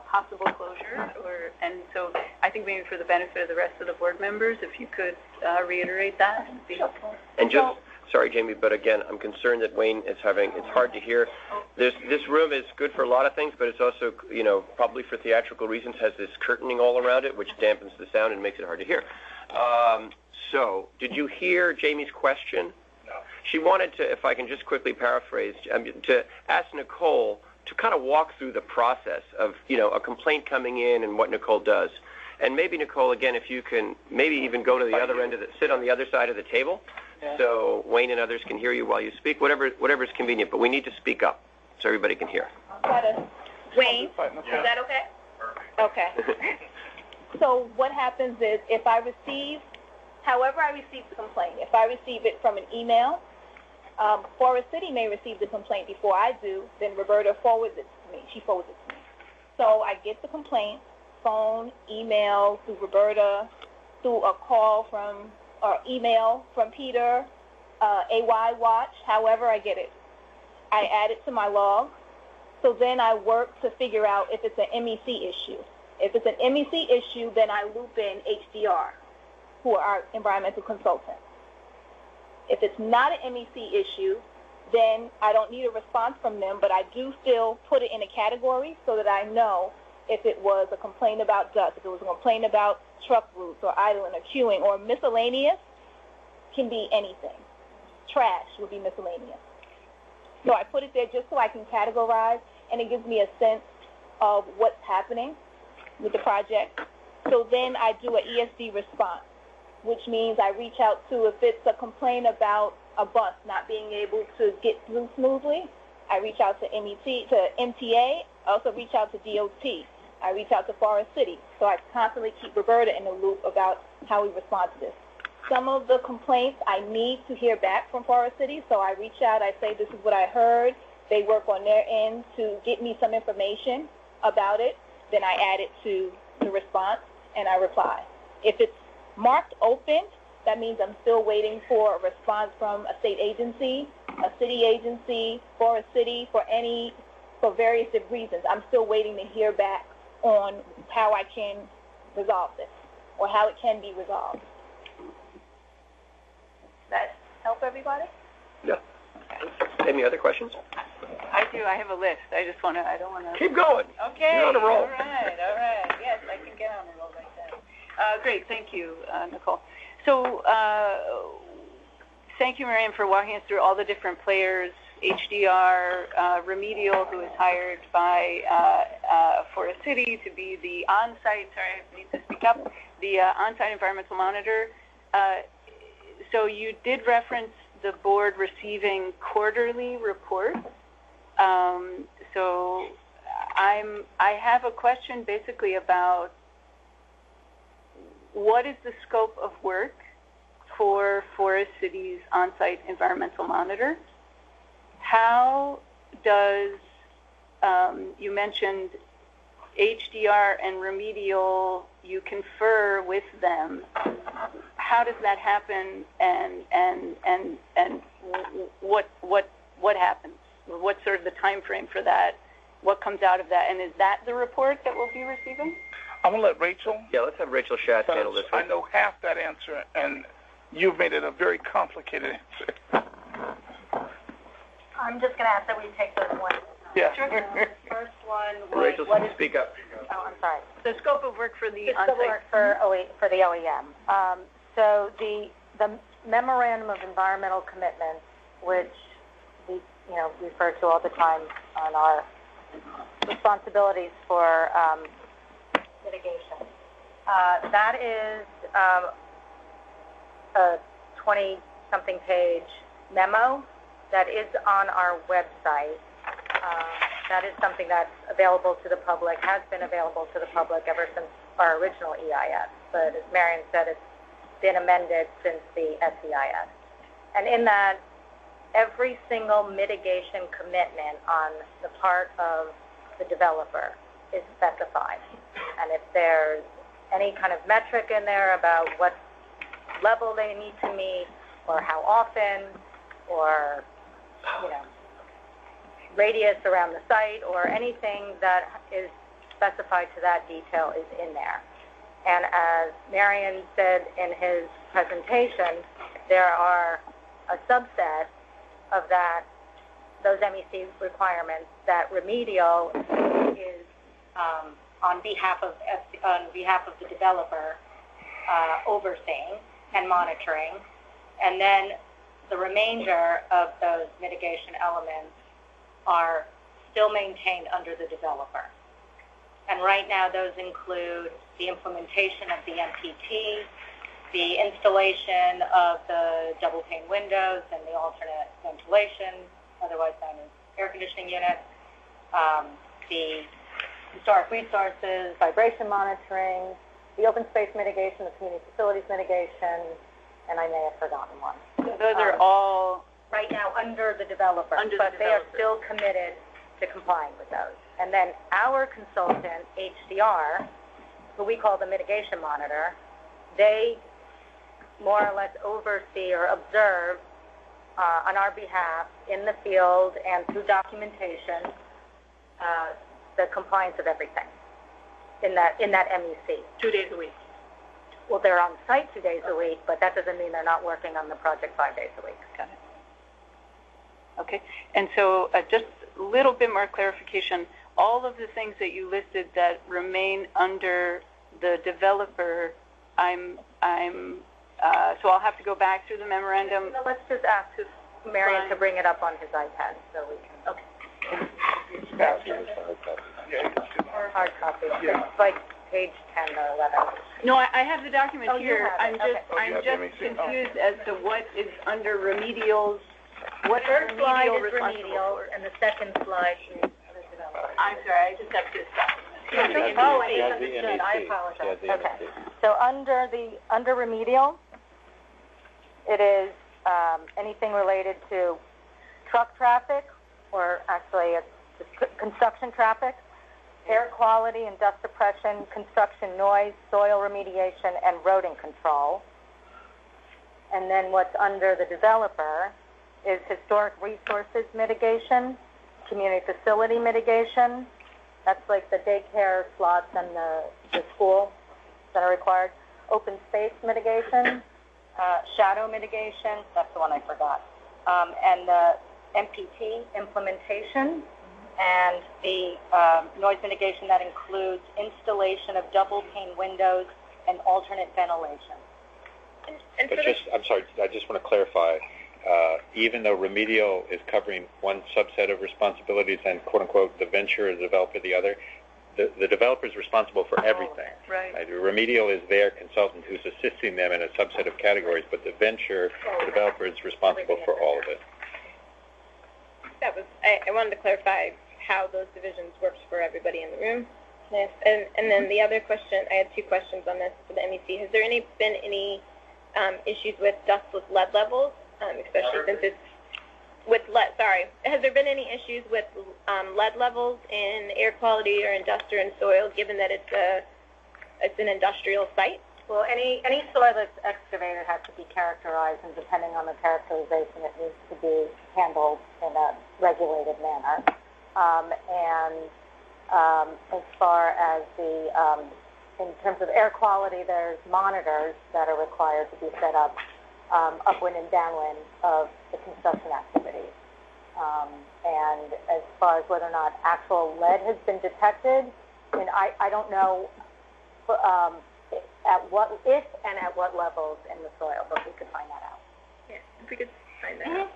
possible closure, and so I think maybe for the benefit of the rest of the board members, if you could reiterate that, it would be helpful. And just, sorry, Jamie, but again, I'm concerned that Wayne is it's hard to hear. This room is good for a lot of things, but it's also, probably for theatrical reasons, has this curtaining all around it, which dampens the sound and makes it hard to hear. So, did you hear Jamie's question? No. She wanted to, if I can just quickly paraphrase, to ask Nicole to kind of walk through the process of, a complaint coming in and what Nicole does. And maybe, Nicole, again, if you can maybe even go to the other end of sit on the other side of the table, so Wayne and others can hear you while you speak, whatever's convenient. But we need to speak up so everybody can hear. Wayne, is that okay? Okay. So what happens is if I receive, however I receive the complaint, if I receive it from an email, Forest City may receive the complaint before I do, then Roberta forwards it to me. She forwards it to me. So I get the complaint, phone, email, through Roberta, through a call from, or email from Peter, AY Watch, however I get it. I add it to my log. So then I work to figure out if it's an MEC issue. If it's an MEC issue, then I loop in HDR, who are our environmental consultants. If it's not an MEC issue, then I don't need a response from them, but I do still put it in a category so that I know if it was a complaint about dust, if it was a complaint about truck routes or idling or queuing, or miscellaneous can be anything. Trash would be miscellaneous. So I put it there just so I can categorize, and it gives me a sense of what's happening with the project. So then I do an ESD response, which means I reach out to, if it's a complaint about a bus not being able to get through smoothly, I reach out to MTA, I also reach out to DOT. I reach out to Forest City. So I constantly keep Roberta in the loop about how we respond to this. Some of the complaints I need to hear back from Forest City, so I reach out, I say, this is what I heard. They work on their end to get me some information about it. Then I add it to the response, and I reply. If it's marked open, that means I'm still waiting for a response from a state agency, a city agency, Forest City, for various reasons. I'm still waiting to hear back on how I can resolve this, or how it can be resolved. That help everybody? Yeah. Any other questions? I do. I have a list. I don't want to. Keep going. Okay. You're on a roll. All right. Yes, I can get on a roll like that. Great. Thank you, Nicole. So, thank you, Marianne, for walking us through all the different players, HDR, Remedial, who is hired by Forest City to be the on-site, sorry, I need to speak up, the on-site environmental monitor. So you did reference the board receiving quarterly reports. So I have a question basically about what is the scope of work for Forest City's on-site environmental monitor? How does, you mentioned HDR and Remedial, you confer with them. How does that happen, and what happens? What's sort of the time frame for that? What comes out of that? And is that the report that we'll be receiving? I'm going to let Rachel. Yeah, let's have Rachel Schatz handle this one. I know half that answer, and you've made it a very complicated answer. I'm just going to ask that we take those one. Yeah. Sure. First one was, Rachel, speak up. Oh, I'm sorry. The scope of work for the scope of work for the OEM. So the memorandum of environmental commitments, which we refer to all the time on our responsibilities for mitigation. That is a 20-something page memo that is on our website. That is something that's available to the public, has been available to the public ever since our original EIS. But as Marion said, it's been amended since the SEIS. And in that, every single mitigation commitment on the part of the developer is specified. And if there's any kind of metric in there about what level they need to meet, or how often, or, radius around the site, or anything that is specified to that detail is in there. And as Marion said in his presentation, there are a subset of those MEC requirements that Remedial is on behalf of the developer overseeing and monitoring, and then the remainder of those mitigation elements are still maintained under the developer. And right now those include the implementation of the MPT, the installation of the double pane windows and the alternate ventilation, otherwise known as air conditioning units, the historic resources, vibration monitoring, the open space mitigation, the community facilities mitigation, and I may have forgotten one. So those are all right now under the developer, but they are still committed to complying with those. And then our consultant, HDR, who we call the mitigation monitor, they more or less oversee or observe on our behalf in the field and through documentation the compliance of everything in that MEC. 2 days a week. Well, they're on site 2 days a week, but that doesn't mean they're not working on the project 5 days a week. Got it. Okay, and so just a little bit more clarification. All of the things that you listed that remain under the developer, so I'll have to go back through the memorandum. No, let's just ask Marion to bring it up on his iPad so we can. Okay. Hard copy. Yeah. It's like page 10 or 11. No, I have the document Oh, you here. have it. I'm just confused as to what is under remedials. What The first slide is responsible remedial, for? and the second slide is the developer. I'm sorry, I just have this document. Oh, I misunderstood. I apologize. Okay. So under remedial, it is anything related to truck traffic, or actually it's just construction traffic, air quality and dust suppression, construction noise, soil remediation, and rodent control. And then what's under the developer is historic resources mitigation, community facility mitigation. That's like the daycare slots and the school that are required. Open space mitigation, shadow mitigation, that's the one I forgot. And the MPT implementation, and the noise mitigation that includes installation of double pane windows and alternate ventilation. But I'm sorry, I just want to clarify. Even though remedial is covering one subset of responsibilities and, quote unquote, the venture or the developer the other, the developer is responsible for everything. Right. The remedial is their consultant who's assisting them in a subset of categories, but the venture developer is responsible for all of it. That was, I wanted to clarify how those divisions works for everybody in the room. Yes. And then the other question, I had two questions on this for the MEC. Has there been any issues with dustless lead levels, especially since it's with lead? Sorry, has there been any issues with lead levels in air quality or in dust or in soil, given that it's an industrial site? Well, any soil that's excavated has to be characterized, and depending on the characterization, it needs to be handled in a regulated manner. As far as in terms of air quality, there's monitors that are required to be set up upwind and downwind of the construction activities. And as far as whether or not actual lead has been detected, I mean, I don't know if and at what levels in the soil, but we could find that out. Yeah, if we could find that out.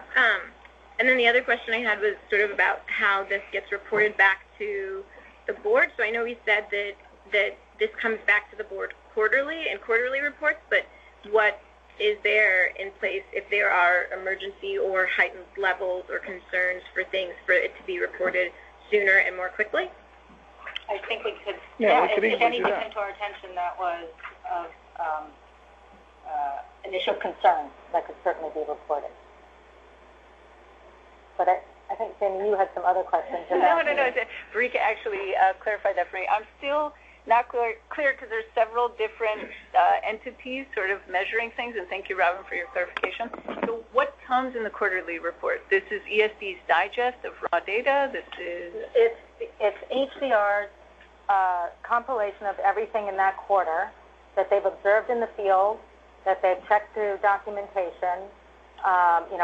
And then the other question I had was sort of about how this gets reported back to the board. So I know we said that this comes back to the board quarterly in quarterly reports, but what is there in place if there are emergency or heightened levels or concerns for things for it to be reported sooner and more quickly? I think we could, if anything came to our attention that was of initial concern, that could certainly be reported. But I think, Jamie, you had some other questions. No. Rika actually clarified that for me. I'm still not clear because there's several different entities sort of measuring things, and thank you, Robin, for your clarification. So what comes in the quarterly report? This is ESD's digest of raw data? This is... It's HDR's compilation of everything in that quarter that they've observed in the field, that they've checked through documentation,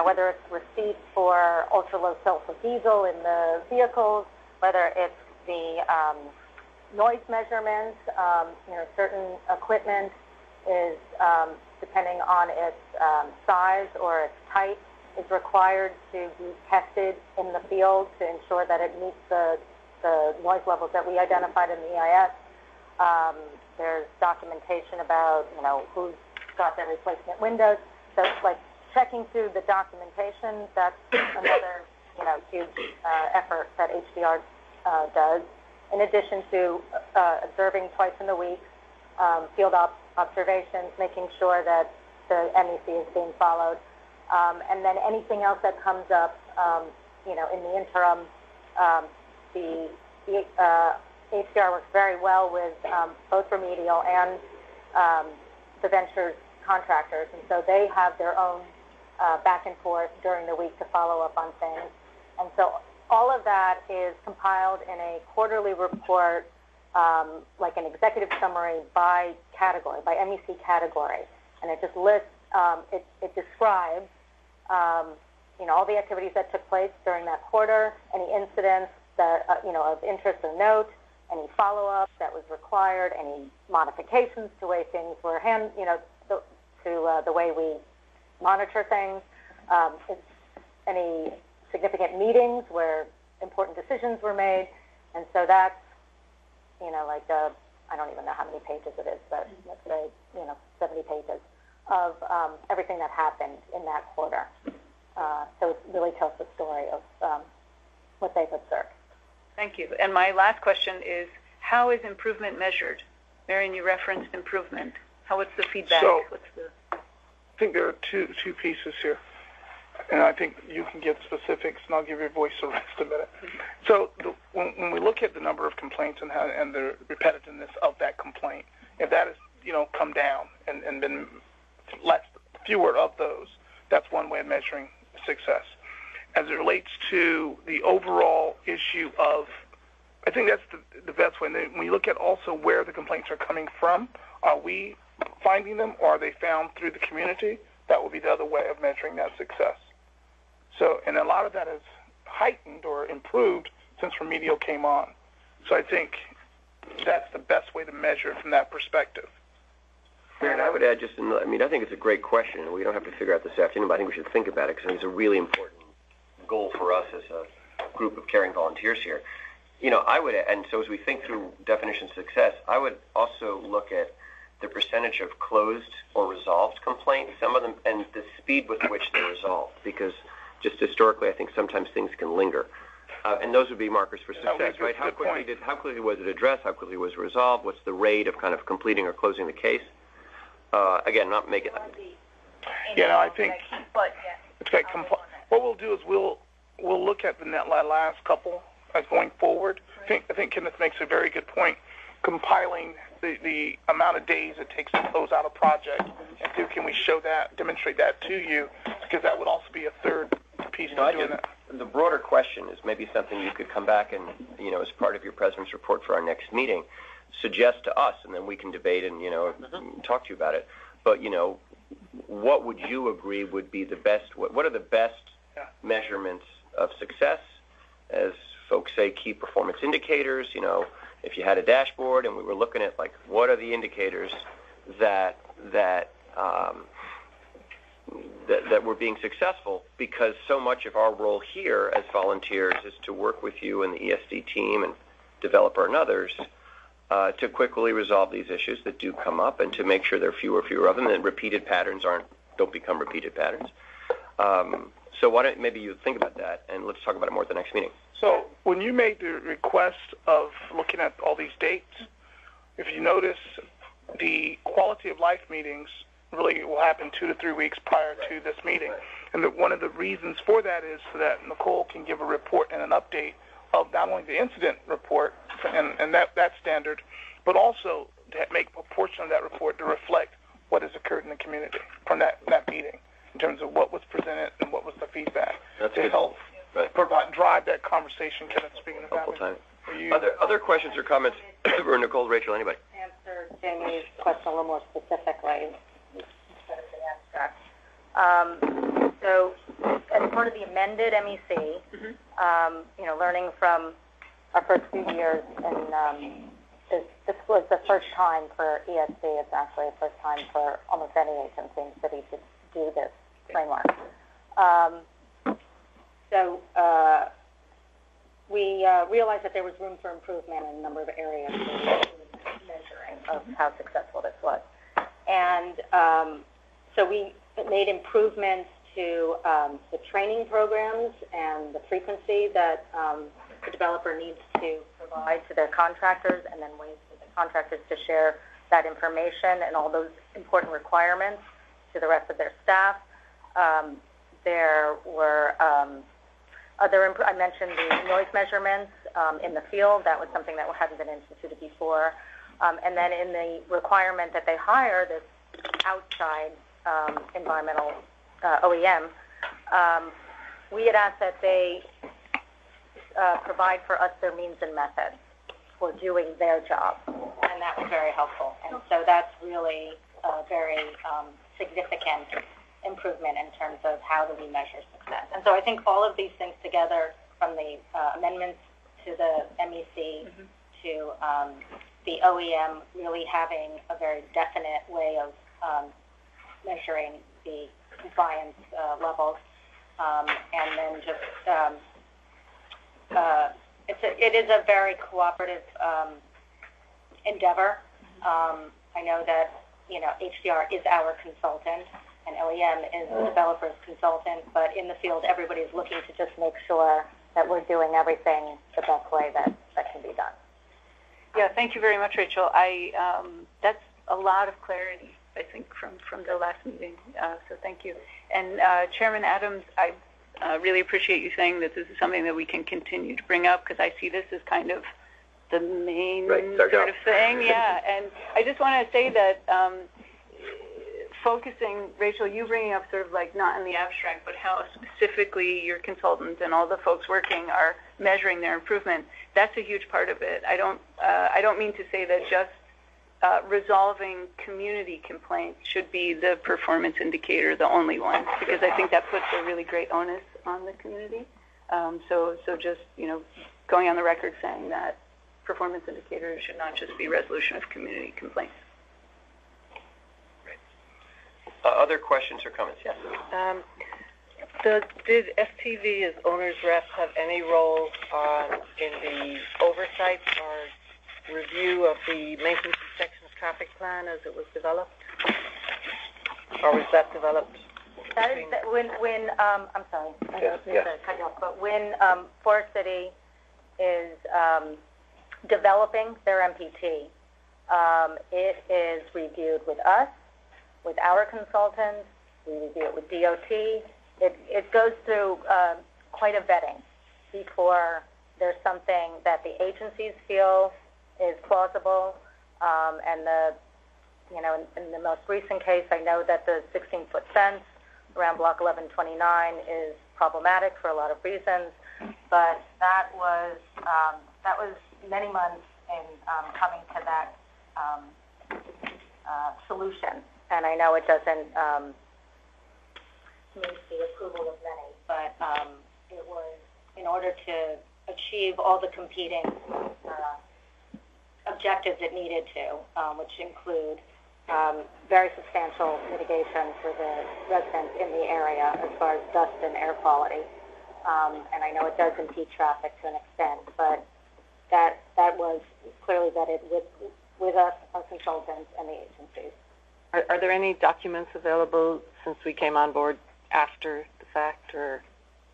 whether it's receipts for ultra-low sulfur diesel in the vehicles, whether it's the noise measurements, certain equipment is, depending on its size or its type, is required to be tested in the field to ensure that it meets the the noise levels that we identified in the EIS. There's documentation about, who's got their replacement windows. So, like, checking through the documentation, that's another, huge effort that HDR does. In addition to observing twice in the week, field observations, making sure that the MEC is being followed. And then anything else that comes up, in the interim, the HDR works very well with both remedial and the ventures contractors, and so they have their own back and forth during the week to follow up on things. And so all of that is compiled in a quarterly report, like an executive summary by category, by MEC category, and it just lists, it describes, all the activities that took place during that quarter, any incidents that, of interest or note, any follow-up that was required, any modifications to way things were the way we monitor things, any significant meetings where important decisions were made, and so that's, I don't even know how many pages it is, but let's say, 70 pages of everything that happened in that quarter. So it really tells the story of what they've observed. Thank you. And my last question is, how is improvement measured? Marion, you referenced improvement. What's the feedback? So, I think there are two pieces here. And I think you can get specifics, and I'll give your voice a rest a minute. So when we look at the number of complaints and the repetitiveness of that complaint, if that has, come down and been fewer of those, that's one way of measuring success. As it relates to the overall issue of, I think that's the best way. And then when you look at also where the complaints are coming from, are we finding them or are they found through the community? That would be the other way of measuring that success. So, and a lot of that is heightened or improved since remedial came on. So I think that's the best way to measure it from that perspective. And I would add I think it's a great question, and we don't have to figure out this afternoon, but I think we should think about it because I think it's a really important goal for us as a group of caring volunteers here. And so as we think through definition of success, I would also look at the percentage of closed or resolved complaints, some of them, and the speed with which they're resolved, because just historically, I think sometimes things can linger. And those would be markers for success, right? How quickly was it addressed? How quickly was it resolved? What's the rate of kind of completing or closing the case? Again, not make it. I think what we'll do is we'll look at the last couple as going forward. I think Kenneth makes a very good point, compiling the amount of days it takes to close out a project, and so can we demonstrate that to you, because that would also be a third piece to doing that. The broader question is maybe something you could come back and, as part of your president's report for our next meeting, suggest to us, and then we can debate and, talk to you about it. But, what would you agree would be the best, what are the best measurements of success, as folks say, key performance indicators? If you had a dashboard and we were looking at, like, what are the indicators that we're being successful, because so much of our role here as volunteers is to work with you and the ESD team and developer and others to quickly resolve these issues that do come up, and to make sure there are fewer of them, and repeated patterns don't become repeated patterns. So why don't maybe you think about that, and let's talk about it more at the next meeting. So when you made the request of looking at all these dates, if you notice, the quality of life meetings really will happen 2 to 3 weeks prior to this meeting. And one of the reasons for that is so that Nicole can give a report and an update of not only the incident report and that standard, but also to make a portion of that report to reflect what has occurred in the community from that meeting, in terms of what was presented and what was the feedback. That's to good. Help drive that conversation. Kenneth, speaking of that. Other questions or comments for Nicole, Rachel, anybody? Answer Jamie's question a little more specifically instead of the abstract. So as part of the amended MEC, learning from our first few years, and this was the first time for ESD. It's actually the first time for almost any agency in the city to do this framework. So we realized that there was room for improvement in a number of areas in measuring of how successful this was. And so we made improvements to the training programs and the frequency that the developer needs to provide to their contractors, and then ways for the contractors to share that information and all those important requirements to the rest of their staff. There were I mentioned the noise measurements in the field. That was something that hadn't been instituted before. And then in the requirement that they hire this outside environmental OEM, we had asked that they provide for us their means and methods for doing their job, and that was very helpful. And so that's really a very significant improvement in terms of how do we measure success. And so I think all of these things together, from the amendments to the MEC to the OEM really having a very definite way of measuring the compliance levels, and then just it is a very cooperative endeavor. I know that HDR is our consultant and OEM is the developer's consultant, but in the field everybody is looking to just make sure that we're doing everything the best way that can be done. Yeah, thank you very much, Rachel. That's a lot of clarity, I think, from the last meeting, so thank you. And Chairman Adams, I really appreciate you saying that this is something that we can continue to bring up, because I see this as kind of the main sort of thing. Yeah, and I just want to say that focusing, Rachel, you bringing up sort of like not in the abstract, but how specifically your consultant and all the folks working are measuring their improvement, that's a huge part of it. I don't mean to say that just resolving community complaints should be the performance indicator, the only one, because I think that puts a really great onus on the community. So just, going on the record saying that performance indicators should not just be resolution of community complaints. Other questions or comments? Yes. Did FTV as owner's rep have any role in the oversight or review of the maintenance and sections traffic plan as it was developed? Or was that developed? That is when I'm sorry, I didn't mean to cut you off, but when Forest City is developing their MPT, it is reviewed with us, with our consultants. We review it with DOT. It goes through quite a vetting before there's something that the agencies feel is plausible. And in the most recent case, I know that the 16-foot fence around Block 1129 is problematic for a lot of reasons, but that was many months in coming to that solution. And I know it doesn't meet the approval of many, but it was in order to achieve all the competing objectives it needed to, which include very substantial mitigation for the residents in the area as far as dust and air quality. And I know it does impede traffic to an extent, but that was clearly vetted with us, our consultants, and the agencies. Are there any documents available since we came on board after the fact, or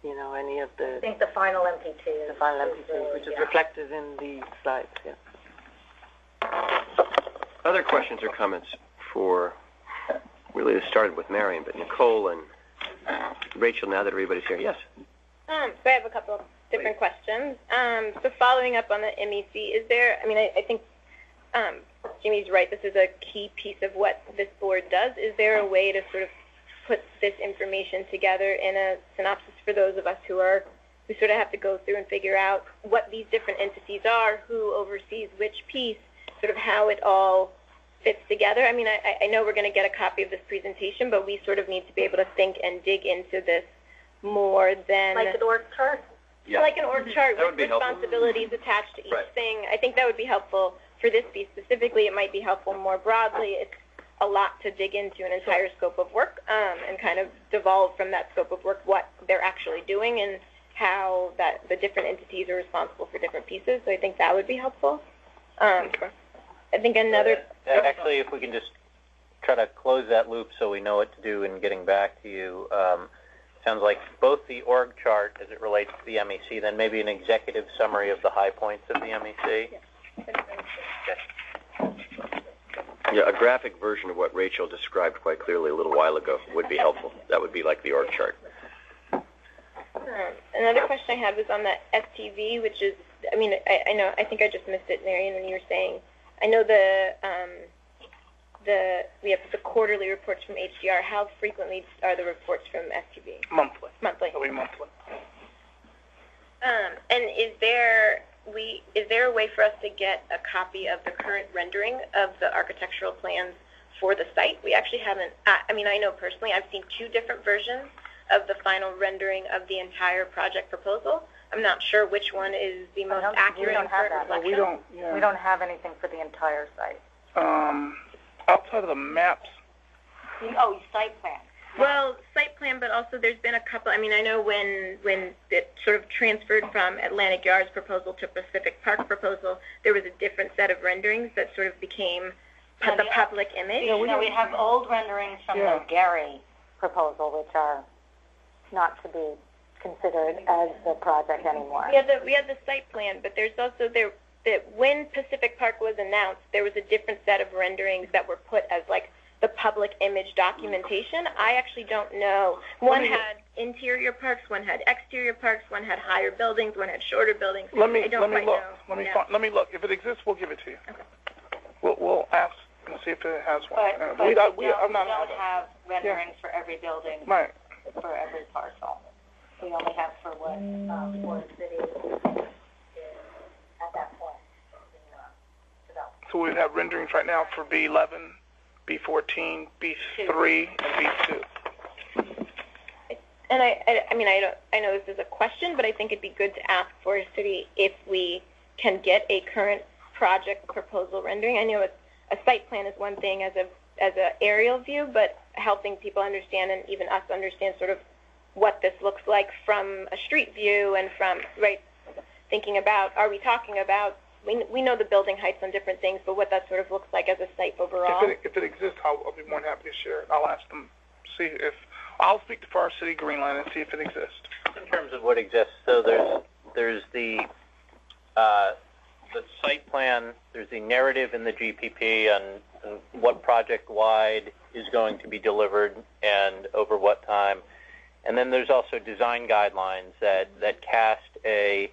any of the? I think the final MPT is. The final MPT, which is reflected in the slides. Yeah. Other questions or comments for? Really, this started with Marion, but Nicole and Rachel. Now that everybody's here, yes. So I have a couple of different questions. So following up on the MEC, is there? I think. Jimmy's right. This is a key piece of what this board does. Is there a way to sort of put this information together in a synopsis for those of us who sort of have to go through and figure out what these different entities are, who oversees which piece, sort of how it all fits together? I know we're going to get a copy of this presentation, but we sort of need to be able to think and dig into this more than... Like an org chart? Yeah. Like an org chart with helpful. responsibilities attached to each thing. I think that would be helpful. For this piece specifically, it might be helpful more broadly. It's a lot to dig into an entire scope of work and kind of devolve from that scope of work what they're actually doing and how the different entities are responsible for different pieces. So I think that would be helpful. I think another... Actually, if we can just try to close that loop so we know what to do in getting back to you. Sounds like both the org chart as it relates to the MEC, then maybe an executive summary of the high points of the MEC. Yeah, a graphic version of what Rachel described quite clearly a little while ago would be helpful. That would be like the org chart. Another question I had was on the STV, which is, I think I just missed it, Marion, when you were saying, I know we have the quarterly reports from HDR. How frequently are the reports from STV? Monthly. Monthly. It'll be monthly. And is there a way for us to get a copy of the current rendering of the architectural plans for the site? We actually haven't. I know personally I've seen 2 different versions of the final rendering of the entire project proposal. I'm not sure which one is the most accurate. We don't have that. No, we don't. Yeah. We don't have anything for the entire site. Outside of the maps. Oh, site plan. Well, site plan, but also there's been a couple. I know when it sort of transferred from Atlantic Yards proposal to Pacific Park proposal, there was a different set of renderings that sort of became the public image. We have old renderings from the Gary proposal, which are not to be considered as the project anymore. We had the site plan, but there's also when Pacific Park was announced, there was a different set of renderings that were put as like the public image documentation. I actually don't know. One had interior parks, one had exterior parks, one had higher buildings, one had shorter buildings. Let me look. Let me look. If it exists, we'll give it to you. Okay. We'll ask and see if it has one. But we don't have renderings for every building, right, for every parcel. We only have for what Florida City is at that point. So we have renderings right now for B11, B14, B3, and B2. And I know this is a question, but I think it'd be good to ask Forest City if we can get a current project proposal rendering. I know a site plan is one thing as a aerial view, but helping people understand and even us understand sort of what this looks like from a street view and from thinking about, are we talking about, we know the building heights on different things, but what that sort of looks like as a site overall. If it exists, I'll be more than happy to share it. I'll ask them, I'll speak to Forest City Greenland and see if it exists. In terms of what exists, so there's the site plan, there's the narrative in the GPP on what project-wide is going to be delivered and over what time. And then there's also design guidelines that cast a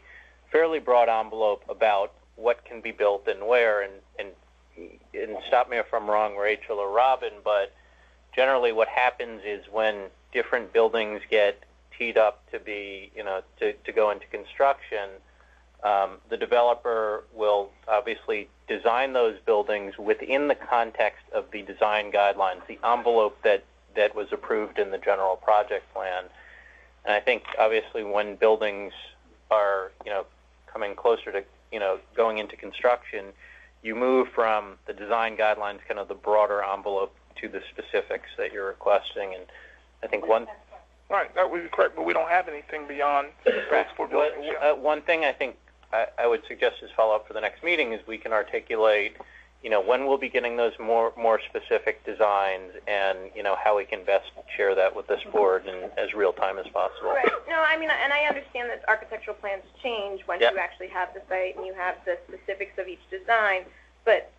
fairly broad envelope about what can be built and where. And stop me if I'm wrong, Rachel or Robin, but generally what happens is when different buildings get teed up to be, to go into construction, the developer will obviously design those buildings within the context of the design guidelines, the envelope that was approved in the general project plan. And I think obviously when buildings are, coming closer to, going into construction, you move from the design guidelines, kind of the broader envelope, to the specifics that you're requesting. And I think one... Right, that would be correct, but we don't have anything beyond transport buildings. One thing I think I would suggest as follow-up for the next meeting is we can articulate, when we'll be getting those more specific designs and, how we can best share that with this board in as real time as possible. Right. No, and I understand that architectural plans change once you actually have the site and you have the specifics of each design, but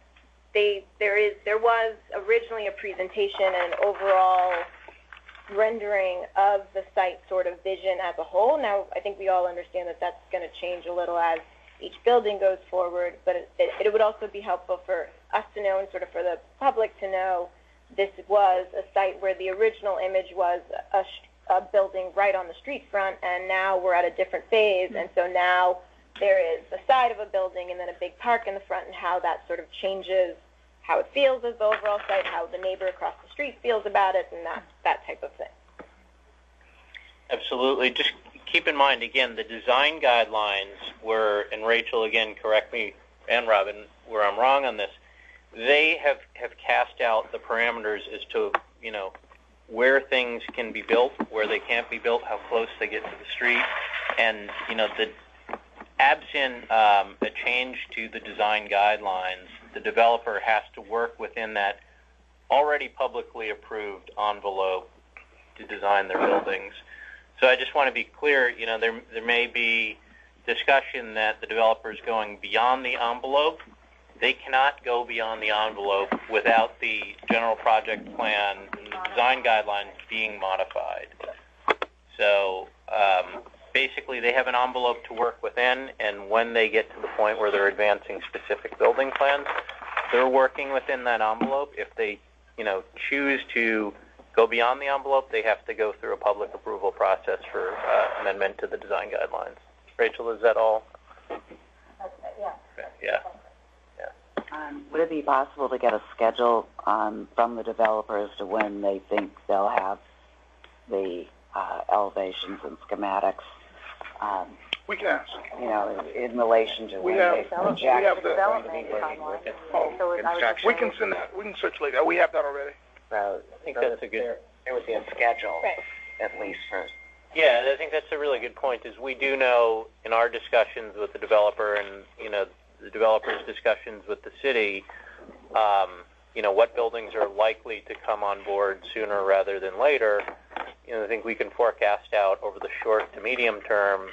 there was originally a presentation and overall rendering of the site sort of vision as a whole. Now, I think we all understand that that's going to change a little as each building goes forward, but it would also be helpful for us to know and sort of for the public to know this was a site where the original image was a building right on the street front, and now we're at a different phase, and so now there is the side of a building and then a big park in the front, and how that sort of changes how it feels as the overall site, how the neighbor across the street feels about it, and that type of thing. Absolutely. Just keep in mind, again, the design guidelines were, and Rachel, again, correct me, and Robin, where I'm wrong on this, they have cast out the parameters as to, where things can be built, where they can't be built, how close they get to the street. And, the absent a change to the design guidelines, the developer has to work within that already publicly approved envelope to design their buildings. So I just want to be clear, there may be discussion that the developer is going beyond the envelope. They cannot go beyond the envelope without the general project plan design guidelines being modified. So basically they have an envelope to work within, and when they get to the point where they're advancing specific building plans, they're working within that envelope. If they, choose to go beyond the envelope, they have to go through a public approval process for amendment to the design guidelines. Rachel, is that all? Yeah. Yeah. Would it be possible to get a schedule from the developer as to when they think they'll have the elevations and schematics? We can ask. In relation to when we can send that. We can circulate that. We have that already. So I think that's a good. There would be a schedule, Right. at least for. Yeah, I think that's a really good point. Is we do know in our discussions with the developer and the developer's discussions with the city, what buildings are likely to come on board sooner rather than later. I think we can forecast out over the short to medium term,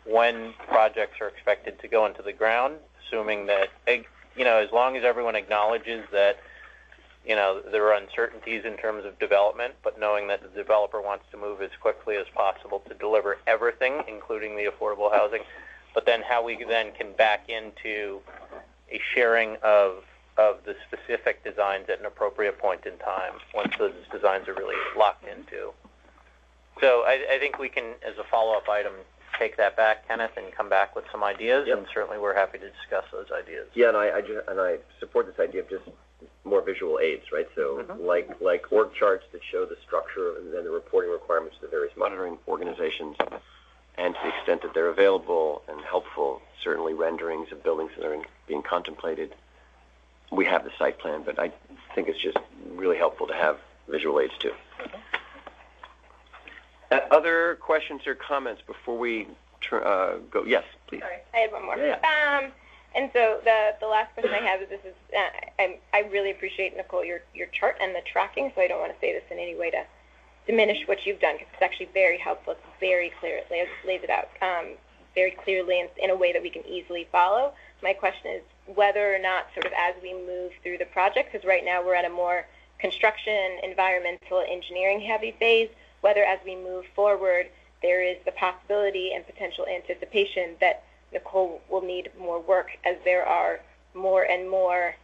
when projects are expected to go into the ground, assuming that, as long as everyone acknowledges that, there are uncertainties in terms of development, but knowing that the developer wants to move as quickly as possible to deliver everything, including the affordable housing, but then how we then can back into a sharing of the specific designs at an appropriate point in time once those designs are really locked into. So I think we can, as a follow-up item, take that back, Kenneth, and come back with some ideas, and certainly we're happy to discuss those ideas. Yeah, and I support this idea of just more visual aids, right? So like org charts that show the structure and then the reporting requirements of the various monitoring organizations, and to the extent that they're available and helpful, certainly renderings of buildings that are being contemplated. We have the site plan, but I think it's just really helpful to have visual aids too. Other questions or comments before we go? Yes, please. Sorry, I had one more. Yeah. And so the last question I have is this is I really appreciate, Nicole, your chart and the tracking. So I don't want to say this in any way to diminish what you've done, because it's actually very helpful. It's very clear. It lays it out very clearly and in a way that we can easily follow. My question is whether or not, sort of as we move through the project, because right now we're at a more construction, environmental, engineering heavy phase, whether as we move forward there is the possibility and potential anticipation that Nicole will need more work as there are more and more,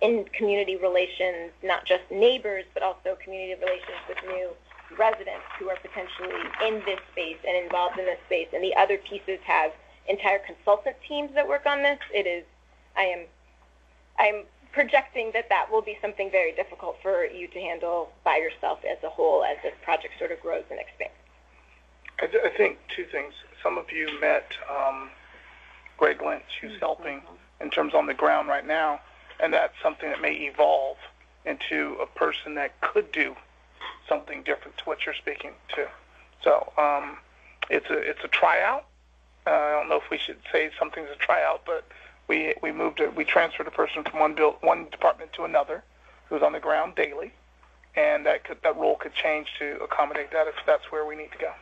in community relations, not just neighbors, but also community relations with new residents who are potentially in this space and involved in this space. And the other pieces have entire consultant teams that work on this. I am projecting that will be something very difficult for you to handle by yourself as a whole as this project sort of grows and expands. I think two things. Some of you met Greg Lynch, who's helping in terms on the ground right now, and that's something that may evolve into a person that could do something different to what you're speaking to. So it's a tryout. I don't know if we should say something's a tryout, but we transferred a person from one department to another who's on the ground daily, and that role could change to accommodate that if that's where we need to go.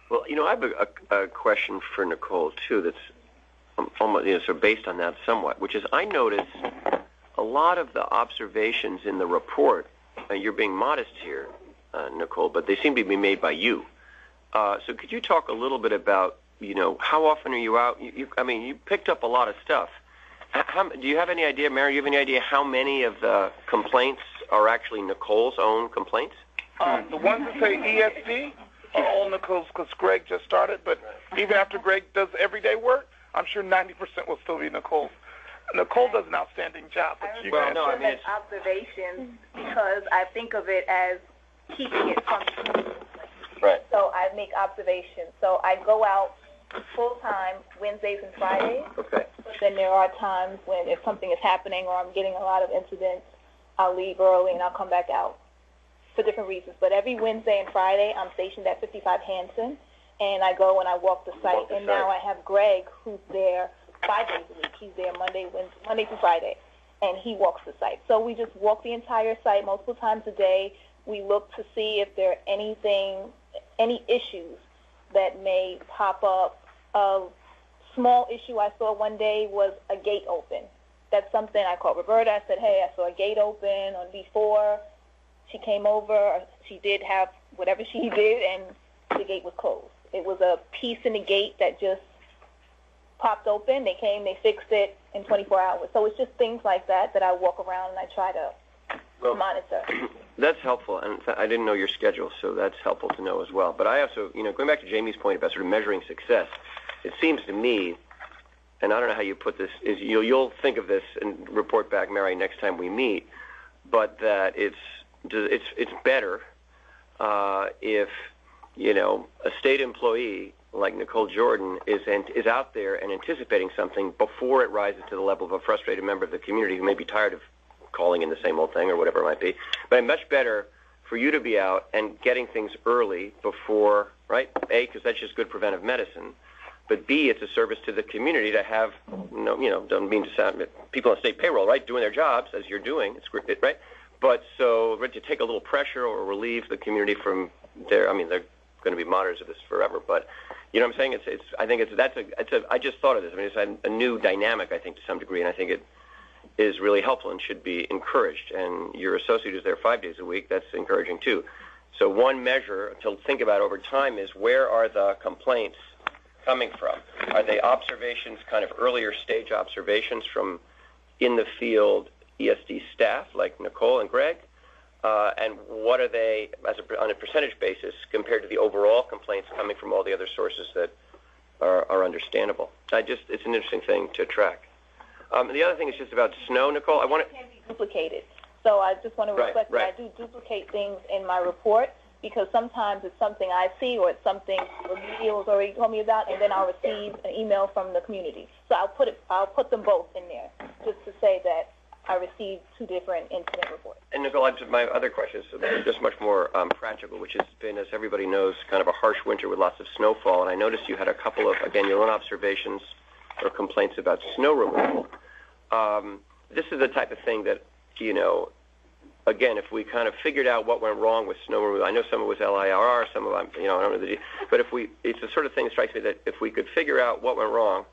Well, I have a question for Nicole too. That's almost sort of based on that somewhat, which is I notice a lot of the observations in the report. You're being modest here, Nicole, but they seem to be made by you. So could you talk a little bit about, how often are you out? You picked up a lot of stuff. Do you have any idea, Mary, do you have any idea how many of the complaints are actually Nicole's own complaints? The ones that say ESD are all Nicole's, because Greg just started, but even after Greg does everyday work, I'm sure 90% will still be Nicole's. Nicole does an outstanding job. It's observations because I think of it as keeping it functional. Right. So I make observations. So I go out full-time Wednesdays and Fridays. Okay. But then there are times when if something is happening or I'm getting a lot of incidents, I'll leave early and I'll come back out for different reasons. But every Wednesday and Friday, I'm stationed at 55 Hanson, and I go and I walk the site. And now I have Greg, who's there 5 days a week. He's there Monday through Friday, and he walks the site. So we just walk the entire site multiple times a day. We look to see if there are any issues that may pop up. A small issue I saw one day was a gate open. That's something I called Roberta. I said, hey, I saw a gate open on B4. She came over. She did have whatever she did, and the gate was closed. It was a piece in the gate that just popped open. They came, they fixed it in 24 hours. So it's just things like that I walk around and I try to monitor. That's helpful, and I didn't know your schedule, so that's helpful to know as well. But I also, going back to Jamie's point about sort of measuring success, it seems to me, and I don't know how you put this, is you'll think of this and report back, Mary, next time we meet, but that it's better if, a state employee like Nicole Jordan is out there and anticipating something before it rises to the level of a frustrated member of the community who may be tired of calling in the same old thing or whatever it might be. But much better for you to be out and getting things early before, right? A, because that's just good preventive medicine. But B, it's a service to the community to have, don't mean to sound, people on state payroll, right, doing their jobs as you're doing, it's right? But so to take a little pressure or relieve the community from they're going to be monitors of this forever. But you know what I'm saying? I just thought of this. I mean, it's a new dynamic, I think, to some degree, and I think it is really helpful and should be encouraged. And your associate is there 5 days a week. That's encouraging, too. So one measure to think about over time is where are the complaints coming from? Are they observations, kind of earlier stage observations from in the field ESD staff like Nicole and Greg? And what are they, on a percentage basis, compared to the overall complaints coming from all the other sources that are understandable? It's an interesting thing to track. The other thing is just about snow, Nicole. It can be duplicated. So I just want to reflect that I do duplicate things in my report because sometimes it's something I see or it's something Remedial has already told me about, and then I'll receive an email from the community. So I'll put them both in there just to say that I received 2 different incident reports. And Nicole, my other question is just much more practical, which has been, as everybody knows, kind of a harsh winter with lots of snowfall. And I noticed you had a couple of, again, your own observations or complaints about snow removal. This is the type of thing that, again, if we kind of figured out what went wrong with snow removal, I know some of it was LIRR, some of it, I don't know but it's the sort of thing that strikes me that if we could figure out what went wrong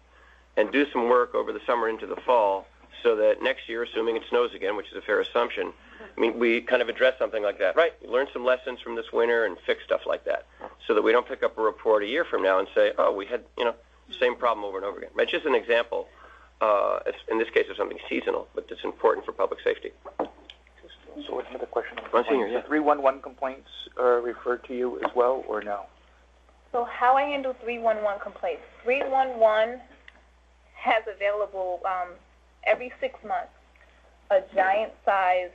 and do some work over the summer into the fall so that next year, assuming it snows again, which is a fair assumption, we kind of address something like that, right? Learn some lessons from this winter and fix stuff like that so that we don't pick up a report a year from now and say, oh, we had, same problem over and over again. It's just an example, in this case, of something seasonal, but it's important for public safety. So another question. Monsignor, yeah. 311 complaints are referred to you as well, or no? So how I handle 311 complaints. 311 has available every 6 months a giant-sized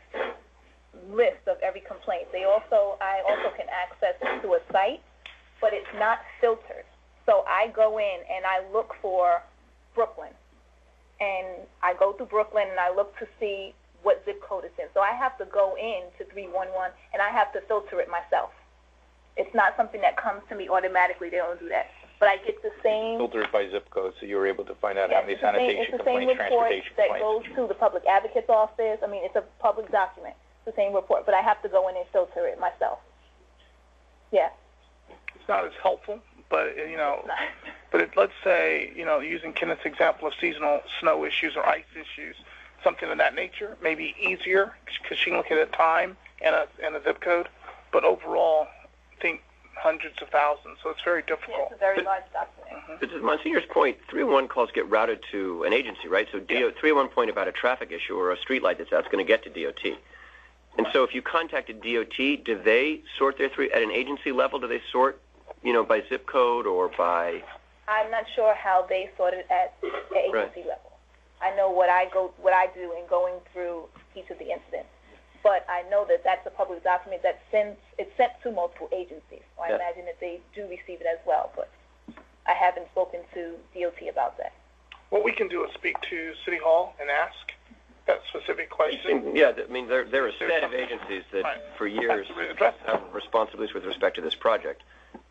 list of every complaint. I also can access it to a site, but it's not filtered. So I go in and I look for Brooklyn, and I go through Brooklyn and I look to see what zip code it's in. So I have to go in to 311 and I have to filter it myself. It's not something that comes to me automatically. They don't do that. But I get the same... Filtered by zip code, so you were able to find out how many sanitation complaints, transportation complaints. It's the same report that goes to the public advocate's office. It's a public document. It's the same report, but I have to go in and filter it myself. Yeah. It's not as helpful, but, let's say, using Kenneth's example of seasonal snow issues or ice issues, something of that nature, maybe easier because she can look at a time and a zip code, but overall, I think hundreds of thousands, so it's very difficult. Yeah, it's a very large document. But to Monsignor's point, 311 calls get routed to an agency, right? So 311 point about a traffic issue or a street light that's out, it's going to get to DOT. And so if you contacted DOT, do they sort their at an agency level? Do they sort, by zip code or by... I'm not sure how they sort it at the agency level. I know what I do in going through each of the incidents. But I know that that's a public document that it's sent to multiple agencies. So I imagine that they do receive it as well, but I haven't spoken to DOT about that. What we can do is speak to City Hall and ask, that specific question. Yeah, I mean, there are a set of agencies that for years have responsibilities with respect to this project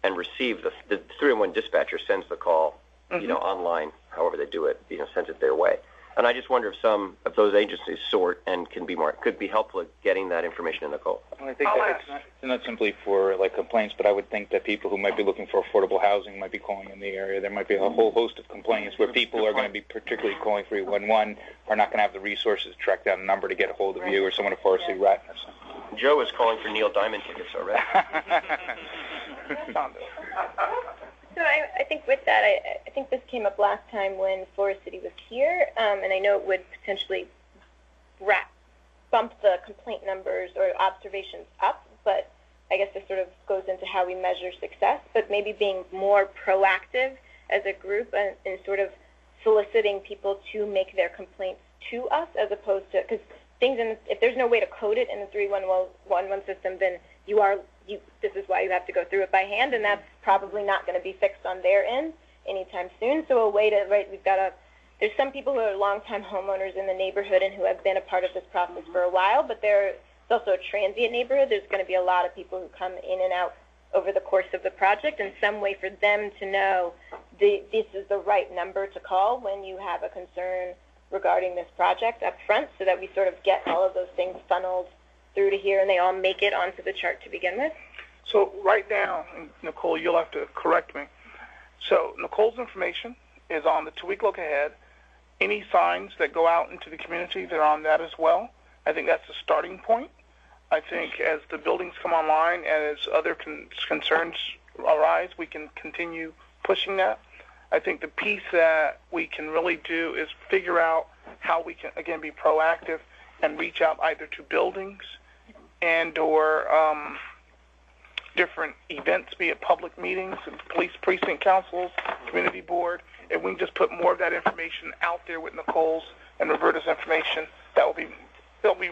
and receive the 311 dispatcher sends the call, online, however they do it, sends it their way. And I just wonder if some of those agencies sort and could be helpful at getting that information in Nicole. Well, I think that it's not simply for complaints, but I would think that people who might be looking for affordable housing might be calling in the area. There might be a whole host of complaints where people are going to be particularly calling 311, are not going to have the resources to track down a number to get a hold of you or someone at Forest City Rat or something. Joe is calling for Neil Diamond tickets already. So I think with that, I think this came up last time when Forest City was here, and I know it would potentially bump the complaint numbers or observations up, but I guess this sort of goes into how we measure success, but maybe being more proactive as a group and sort of soliciting people to make their complaints to us as opposed to, because if there's no way to code it in the 311 system, then this is why you have to go through it by hand, and that's probably not going to be fixed on their end anytime soon. So a way to, there's some people who are longtime homeowners in the neighborhood and who have been a part of this process for a while, but it's also a transient neighborhood. There's going to be a lot of people who come in and out over the course of the project, and some way for them to know this is the right number to call when you have a concern regarding this project up front, so that we sort of get all of those things funneled through to here and they all make it onto the chart to begin with. So right now, and Nicole, you'll have to correct me. So Nicole's information is on the 2-week look ahead. Any signs that go out into the community, they're on that as well. I think that's a starting point. I think as the buildings come online and as other concerns arise, we can continue pushing that. I think the piece that we can really do is figure out how we can, again, be proactive and reach out either to buildings and or different events, be it public meetings, police precinct councils, community board, and we can just put more of that information out there with Nicole's and Roberta's information. That'll be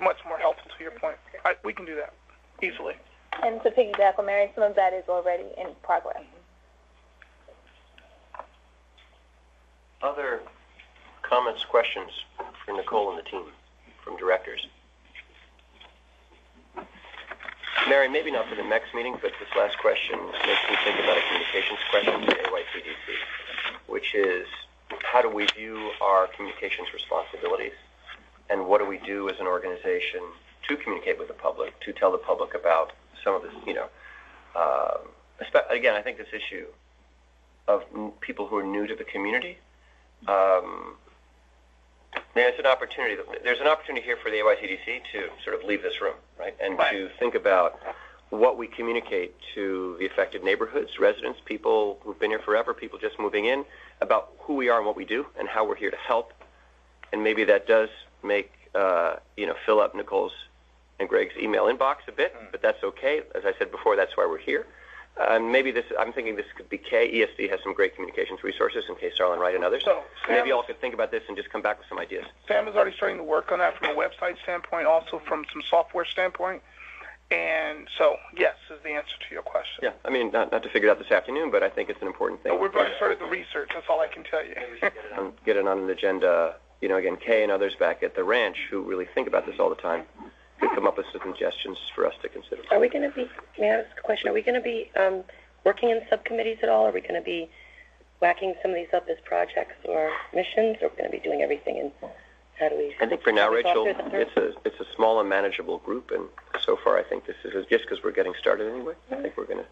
much more helpful to your point. We can do that easily. And to piggyback on Mary, some of that is already in progress. Other comments, questions for Nicole and the team from directors? Mary, maybe not for the next meeting, but this last question makes me think about a communications question to AYCDC, which is how do we view our communications responsibilities, and what do we do as an organization to communicate with the public, to tell the public about some of this, again, I think this issue of people who are new to the community, it's an opportunity. There's an opportunity here for the AYCDC to sort of leave this room, right, and to think about what we communicate to the affected neighborhoods, residents, people who've been here forever, people just moving in, about who we are and what we do and how we're here to help. And maybe that does make, fill up Nicole's and Greg's email inbox a bit, but that's okay. As I said before, that's why we're here. Maybe I'm thinking this could be ESD has some great communications resources in case Arlen Wright and others. So maybe y'all could think about this and just come back with some ideas. Sam is already starting to work on that from a website standpoint, also from some software standpoint. And so, yes, is the answer to your question. Yeah, I mean, not to figure it out this afternoon, but I think it's an important thing. But we've already started the research. That's all I can tell you. Get it on an agenda. Again, Kay and others back at the ranch who really think about this all the time could come up with some suggestions for us to consider. Are we going to be, may I ask a question, are we going to be working in subcommittees at all? Are we going to be whacking some of these up as projects or missions? Or are we going to be doing everything? And how do we... I think for now, Rachel, it's a small and manageable group, and so far I think this is just because we're getting started anyway. I think we're going to...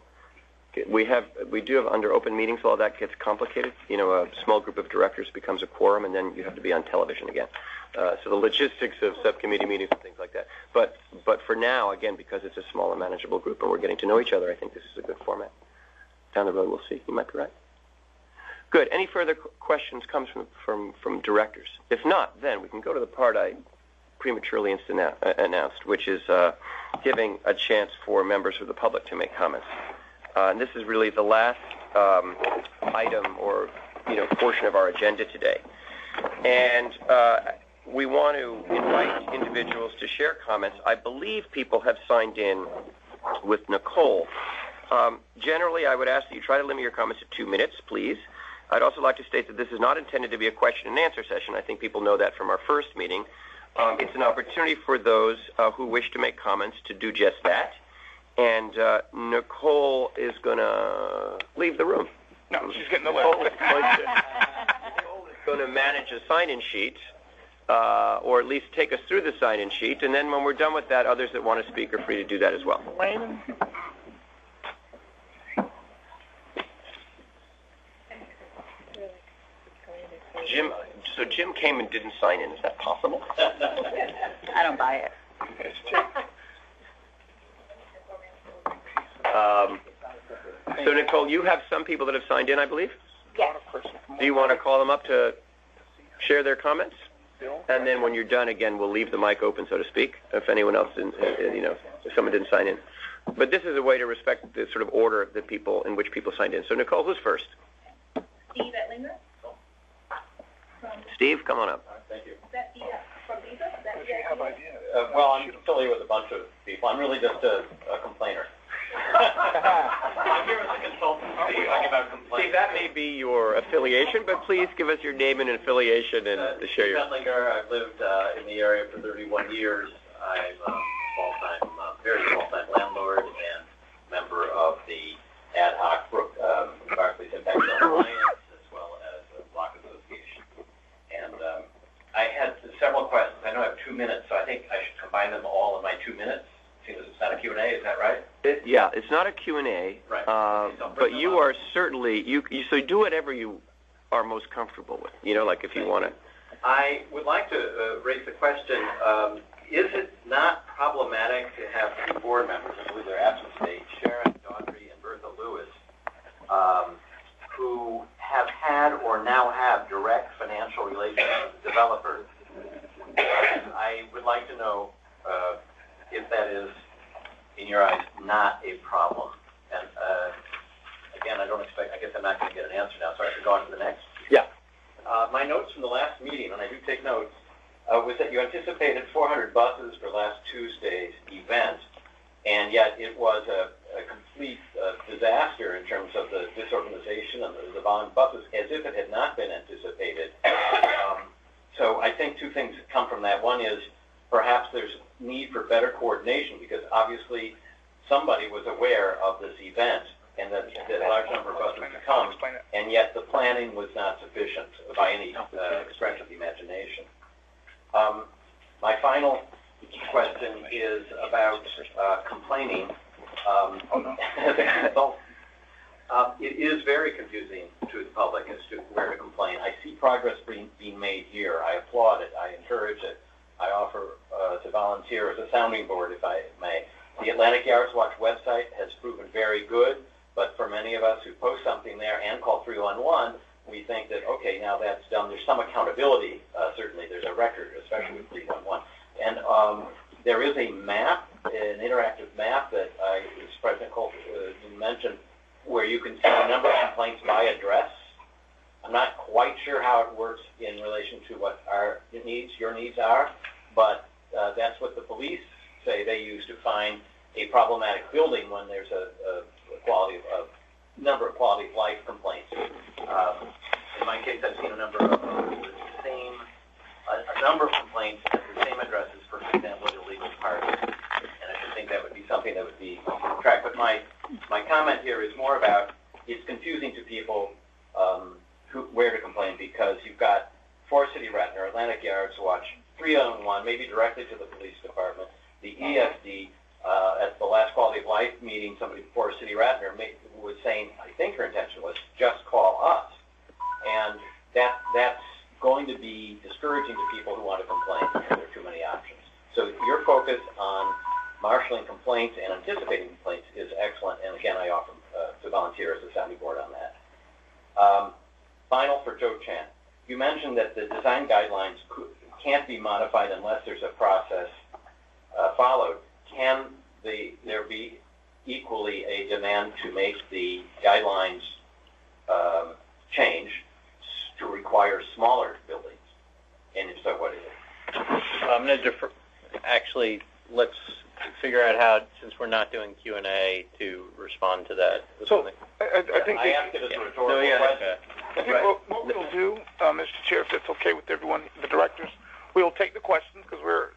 We do have under open meetings, all that gets complicated. A small group of directors becomes a quorum, and then you have to be on television again. So the logistics of subcommittee meetings and things like that. But for now, again, because it's a small and manageable group and we're getting to know each other, I think this is a good format. Down the road, we'll see. You might be right. Good. Any further questions comes from directors? If not, then we can go to the part I prematurely announced, which is giving a chance for members of the public to make comments. And this is really the last item or portion of our agenda today. And we want to invite individuals to share comments. I believe people have signed in with Nicole. Generally, I would ask that you try to limit your comments to 2 minutes, please. I'd also like to state that this is not intended to be a question and answer session. I think people know that from our first meeting. It's an opportunity for those who wish to make comments to do just that. And Nicole is going to leave the room. No, she's getting the list. Nicole is going to manage a sign-in sheet, or at least take us through the sign-in sheet. And then when we're done with that, others that want to speak are free to do that as well. Jim came and didn't sign in. Is that possible? I don't buy it. So, Nicole, you have some people that have signed in, I believe? Yes. Do you want to call them up to share their comments? And then when you're done, again, we'll leave the mic open, so to speak, if anyone else, if someone didn't sign in. But this is a way to respect the sort of order that in which people signed in. So, Nicole, who's first? Steve Etlinger. Steve, come on up. Thank you. Is that from Visa? Well, I'm affiliated with a bunch of people. I'm really just a complainer. I'm here as a consultant. Talking about complaints. Steve, that may be your affiliation, but please give us your name and affiliation and to share your... Steve Etlinger. I've lived in the area for 31 years. I'm a very small-time landlord and member of the ad hoc Barclays Impact Zone Alliance, as well as a block association. And I had several questions. I know I have 2 minutes, so I think I should combine them all in my 2 minutes. Seems it's not a Q&A, is that right? Yeah, it's not a Q&A, right. But you are certainly, so do whatever you are most comfortable with, like if you want to. I would like to raise the question, is it not problematic to have 2 board members, I believe they're absent today, Sharon Daughtry and Bertha Lewis, who have had or now have direct financial relations with developers? I would like to know if that is, in your eyes, not a problem. And again, I guess I'm not going to get an answer now, so I have to go on to the next. Yeah. My notes from the last meeting, and I do take notes, was that you anticipated 400 buses for last Tuesday's event, and yet it was a complete disaster in terms of the disorganization and the volume of buses, as if it had not been anticipated. So I think 2 things come from that. One is perhaps there's need for better coordination, because obviously somebody was aware of this event and that a large number of buses would come, and yet the planning was not sufficient by any stretch of the imagination. My final question is about complaining. As a consultant, it is very confusing to the public as to where to complain. I see progress being made here. I applaud it. I encourage it. I offer to volunteer as a sounding board, if I may. The Atlantic Yards Watch website has proven very good, but for many of us who post something there and call 311, we think that, okay, now that's done. There's some accountability, certainly. There's a record, especially with 311. And there is a map, an interactive map that President Colt mentioned, where you can see the number of complaints by address. I'm not quite sure how it works in relation to what your needs are, but that's what the police say they use to find a problematic building when there's a number of quality of life complaints. In my case, I've seen a number of complaints at the same addresses, for example, illegal parking, and I should think that would be something that would be tracked. But my comment here is more about it's confusing to people where to complain, because you've got Forest City Ratner, Atlantic Yards Watch, 311, maybe directly to the police department, the ESD. At the last quality of life meeting, somebody from Forest City Ratner was saying, I think her intention was, just call us. And that's going to be discouraging to people who want to complain, because there are too many options. So your focus on marshaling complaints and anticipating complaints is excellent, and again, I offer to volunteer as a sounding board on that. Final for Joe Chan. You mentioned that the design guidelines can't be modified unless there's a process followed. Can there be equally a demand to make the guidelines change to require smaller buildings? And if so, what is it? I'm going to defer. Actually, let's figure out how, since we're not doing Q&A, to respond to that. So I think I asked it as a rhetorical question. I think what we'll do, Mr. Chair, if that's okay with everyone, the directors, We will take the questions because we're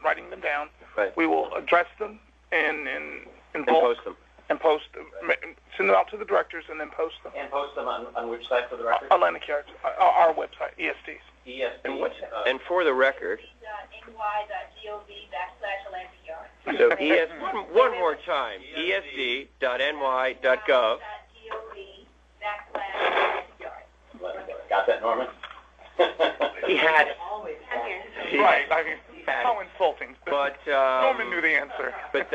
writing them down. Right. We will address them and post them. And post them. Send them out to the directors and then post them. And post them on which site for the record? Atlantic Yards, our website, ESDs. ESD. And for the record, ny.gov/Atlantic so one more time, esd.ny.gov. Got that, Norman? He had it. Right. I mean, how insulting. But Norman knew the answer. But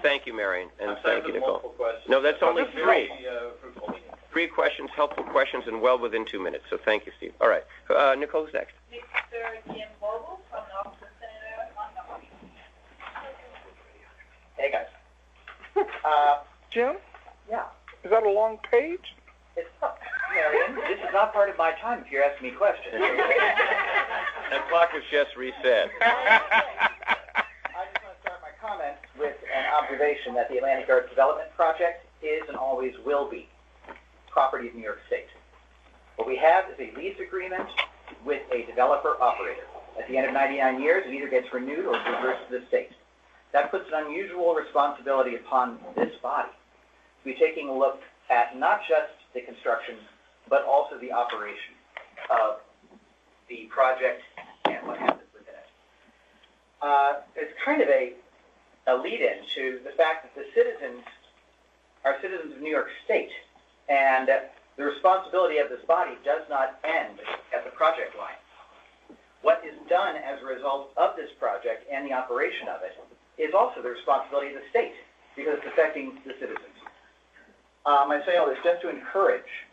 thank you, Marion, and thank you, Nicole. No, that's only three. 3 questions, helpful questions, and well within 2 minutes. So thank you, Steve. All right. Nicole, who's next? Mr. Jim Vogel from the Office of Senator Montgomery. Hey, guys. Jim? Yeah. Is that a long page? It's not, Marion, this is not part of my time if you're asking me questions. The clock was just reset. I just want to start my comments with an observation that the Atlantic Yards Development Project is and always will be property of New York State. What we have is a lease agreement with a developer-operator. At the end of 99 years, it either gets renewed or reverts to the state. That puts an unusual responsibility upon this body to be taking a look at not just the construction, but also the operation of the project and what happens within it. It's kind of a lead-in to the fact that the citizens are citizens of New York State, and the responsibility of this body does not end at the project line. What is done as a result of this project and the operation of it is also the responsibility of the state, because it's affecting the citizens. I say all this just to encourage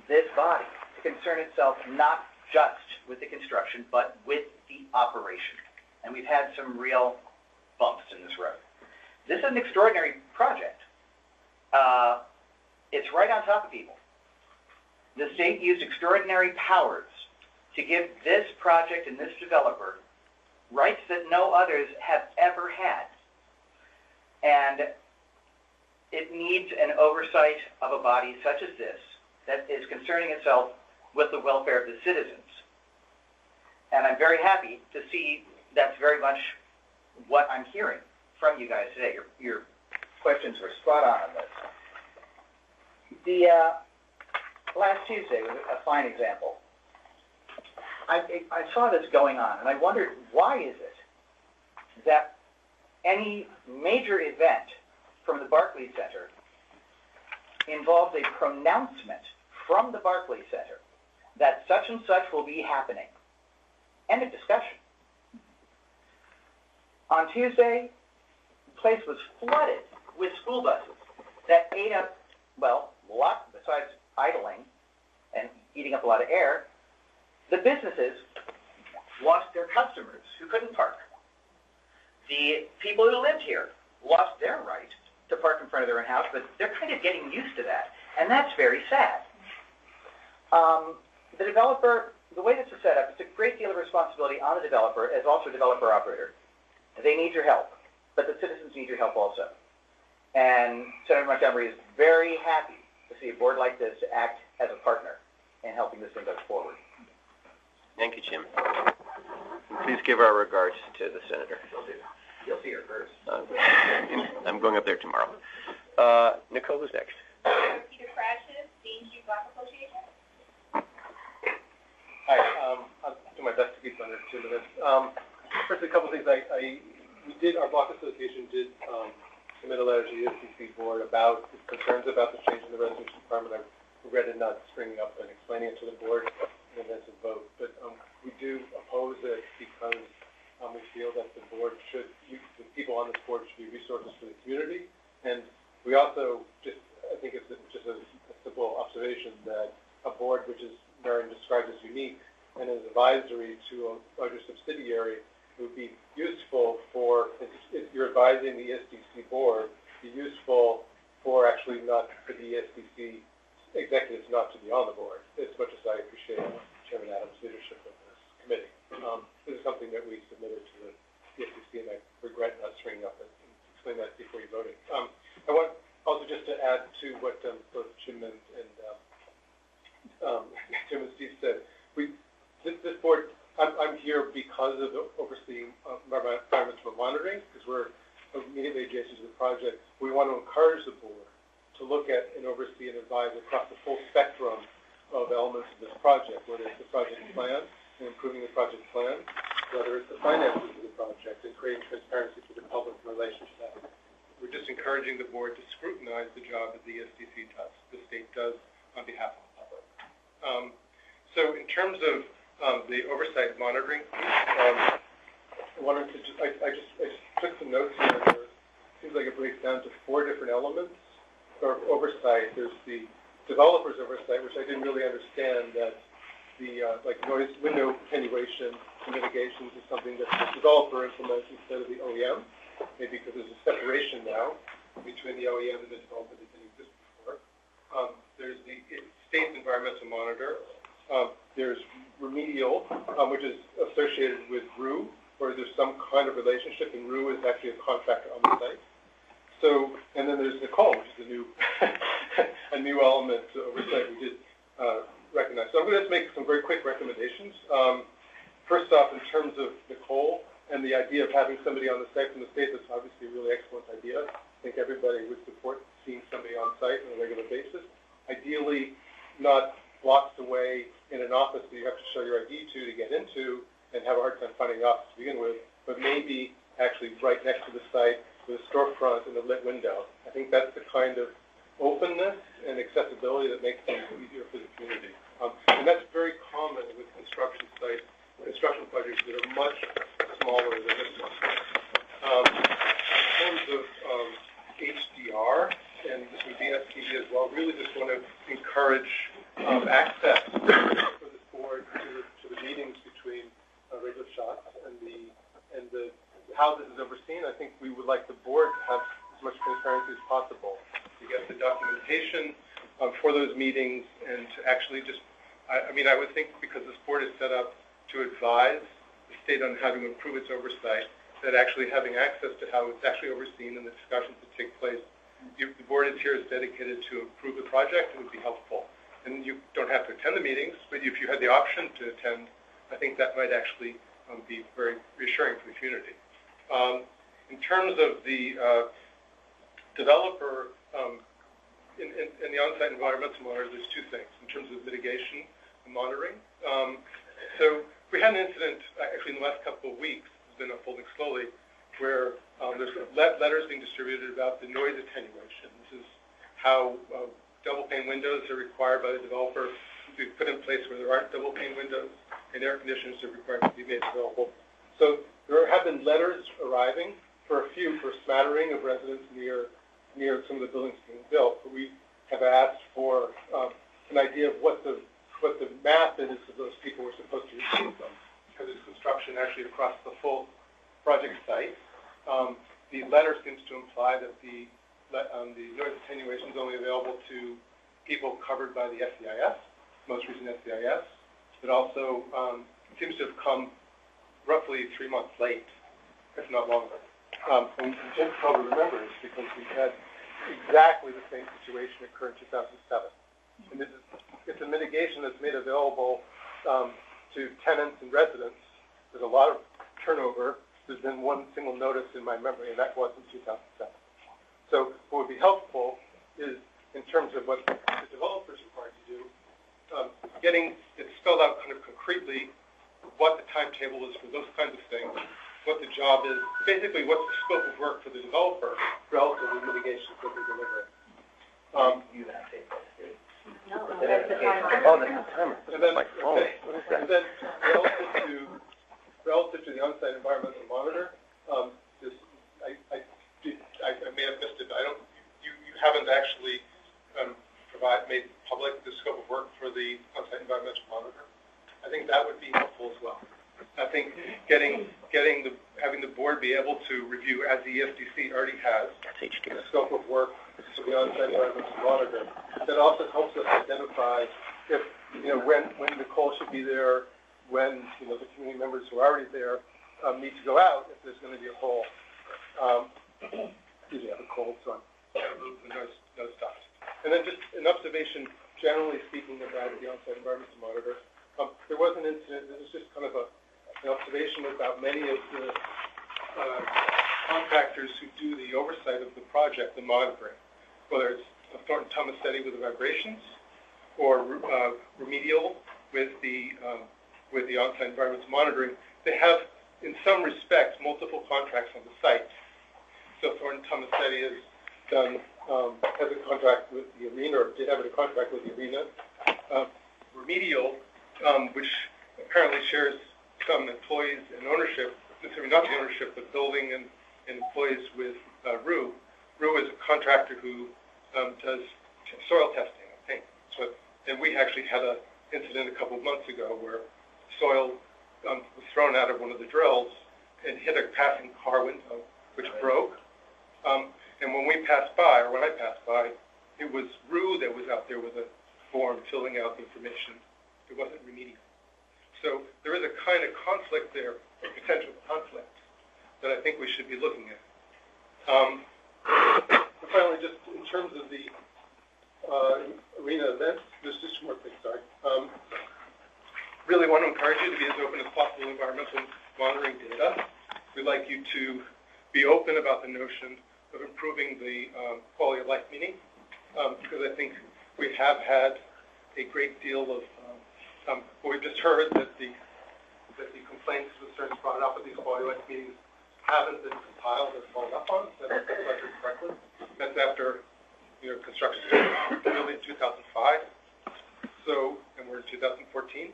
this body to concern itself not just with the construction, but with the operation. And we've had some real bumps in this road. This is an extraordinary project. It's right on top of people. The state used extraordinary powers to give this project and this developer rights that no others have ever had. And it needs an oversight of a body such as this that is concerning itself with the welfare of the citizens. And I'm very happy to see that's very much what I'm hearing from you guys today. Your questions were spot on this. The last Tuesday was a fine example. I saw this going on, and I wondered, why is it that any major event from the Barclays Center involves a pronouncement from the Barclays Center that such and such will be happening? End of discussion. On Tuesday, the place was flooded with school buses that ate up, well, a lot, besides idling and eating up a lot of air, the businesses lost their customers who couldn't park. The people who lived here lost their right to park in front of their own house, but they're kind of getting used to that, and that's very sad. The developer, the way this is set up, it's a great deal of responsibility on the developer as also a developer-operator. They need your help, but the citizens need your help also. And Senator Montgomery is very happy to see a board like this act as a partner in helping this thing go forward. Thank you, Jim. Please give our regards to the senator. You'll see her first. I'm going up there tomorrow. Nicole, who's next? Peter Crashes, Dean Street Block Association. Hi, I'll do my best to keep under 2 minutes. First, a couple things. Our block association did submit a letter to the ESD board about concerns about the change in the residency requirement. I regretted not springing up and explaining it to the board in advance of vote, but we do oppose it because we feel that the board should, the people on this board should be resources for the community, and we also I think it's just a simple observation that a board which is Marion described as unique and is advisory to a larger subsidiary would be useful for, if you're advising the ESDC board, be useful for actually not for the ESDC executives not to be on the board, as much as I appreciate Chairman Adams' leadership of this committee. This is something that we submitted to the ESDC, and I regret not stringing up and explain that before you voted. I want also just to add to what both Jim and Steve said. This board I'm here because of overseeing environmental monitoring, because we're immediately adjacent to the project. We want to encourage the board to look at and oversee and advise across the full spectrum of elements of this project, whether it's the project plan and improving the project plan, whether it's the finances of the project and creating transparency for the public in relation to that. We're just encouraging the board to scrutinize the job that the ESDC does, the state does on behalf of the public. So in terms of the oversight monitoring piece, I wanted to I just took some notes here. It seems like it breaks down to 4 different elements of oversight. There's the developer's oversight, which I didn't really understand, that the like noise window attenuation and mitigations is something that the developer implements instead of the OEM, maybe because there's a separation now between the OEM and the developer that didn't exist before. There's the state environmental monitor. There's remedial, which is associated with RU, where there's some kind of relationship, and RU is actually a contractor on the site. So, and then there's Nicole, which is a new a new element to oversight we did recognize. So I'm going to make some very quick recommendations. First off, in terms of Nicole and the idea of having somebody on the site from the state, that's obviously a really excellent idea. I think everybody would support seeing somebody on site on a regular basis. Ideally, not blocks away in an office that you have to show your ID to get into and have a hard time finding the office to begin with, but maybe actually right next to the site with a storefront and a lit window. I think that's the kind of openness and accessibility that makes things easier for the community. And that's very common with construction sites, construction projects that are much smaller than this one. In terms of HDR, and this would be STD as well, really just want to encourage access for the board to the meetings between radio shots and the how this is overseen. I think we would like the board to have as much transparency as possible to get the documentation for those meetings and to actually just, I mean, I would think because this board is set up to advise the state on how to improve its oversight, that actually having access to how it's actually overseen and the discussions that take place, the board is here is dedicated to improve the project, it would be helpful. And you don't have to attend the meetings, but if you had the option to attend, I think that might actually be very reassuring for the community. In terms of the developer in the on-site environmental monitor, there's 2 things in terms of mitigation and monitoring. So we had an incident actually in the last couple of weeks, it's been unfolding slowly, where there's letters being distributed about the noise attenuation. This is how double pane windows are required by the developer to be put in place where there aren't double pane windows, and air conditioners are required to be made available. So there have been letters arriving for a smattering of residents near some of the buildings being built. But we have asked for an idea of what the math is of those people who are supposed to receive them, because there's construction actually across the full project site. The letter seems to imply that the noise attenuation is only available to people covered by the SCIS, most recent SCIS. It also seems to have come roughly 3 months late, if not longer. And Jim probably remembers because we had exactly the same situation occur in 2007. And it's a mitigation that's made available to tenants and residents. There's a lot of turnover. There's been one single notice in my memory, and that was in 2007. So what would be helpful is, in terms of what the developers are required to do, getting it spelled out kind of concretely what the timetable is for those kinds of things, what the job is, basically what's the scope of work for the developer relative to the mitigations that they're delivering. You have to take that. No, that's the timer. Oh, that's the timer. And then, my phone. What is that? And then relative to the on-site environmental monitor, I may have missed it, but you haven't actually made public the scope of work for the on-site environmental monitor. I think that would be helpful as well. I think having the board be able to review, as the ESDC already has, the scope of work for the on-site environmental monitor. That also helps us identify if, when Nicole should be there, when, the community members who are already there need to go out, if there's going to be a hole. Excuse me, I have a cold, so I'm no stuff. And then just an observation, generally speaking, about the on-site environmental monitor. There was an incident, this is just kind of a an observation about many of the contractors who do the oversight of the project, the monitoring, whether it's Thornton Tomasetti with the vibrations, or Remedial with the on-site environments monitoring. They have, in some respects, multiple contracts on the site. So Thornton Tomasetti has done has a contract with the arena, or did have a contract with the arena. Remedial, which apparently shares some employees and ownership, not the ownership, but building and employees with RU. RU is a contractor who does soil testing, I think. So, and we actually had an incident a couple of months ago where soil was thrown out of one of the drills and hit a passing car window, which broke. And when we passed by, or when I passed by, it was RU that was out there with a form filling out the information. It wasn't Remedial. So there is a kind of conflict there, a potential conflict, that I think we should be looking at. Finally, just in terms of the arena events, there's just two more things, sorry. Really want to encourage you to be as open as possible to environmental monitoring data. We'd like you to be open about the notion of improving the quality of life meaning, because I think we have had a great deal of, we've just heard that the complaints, concerns brought up at these quality of life meetings haven't been compiled or followed up on, so that's correctly. That's after, construction started in 2005. So, and we're in 2014.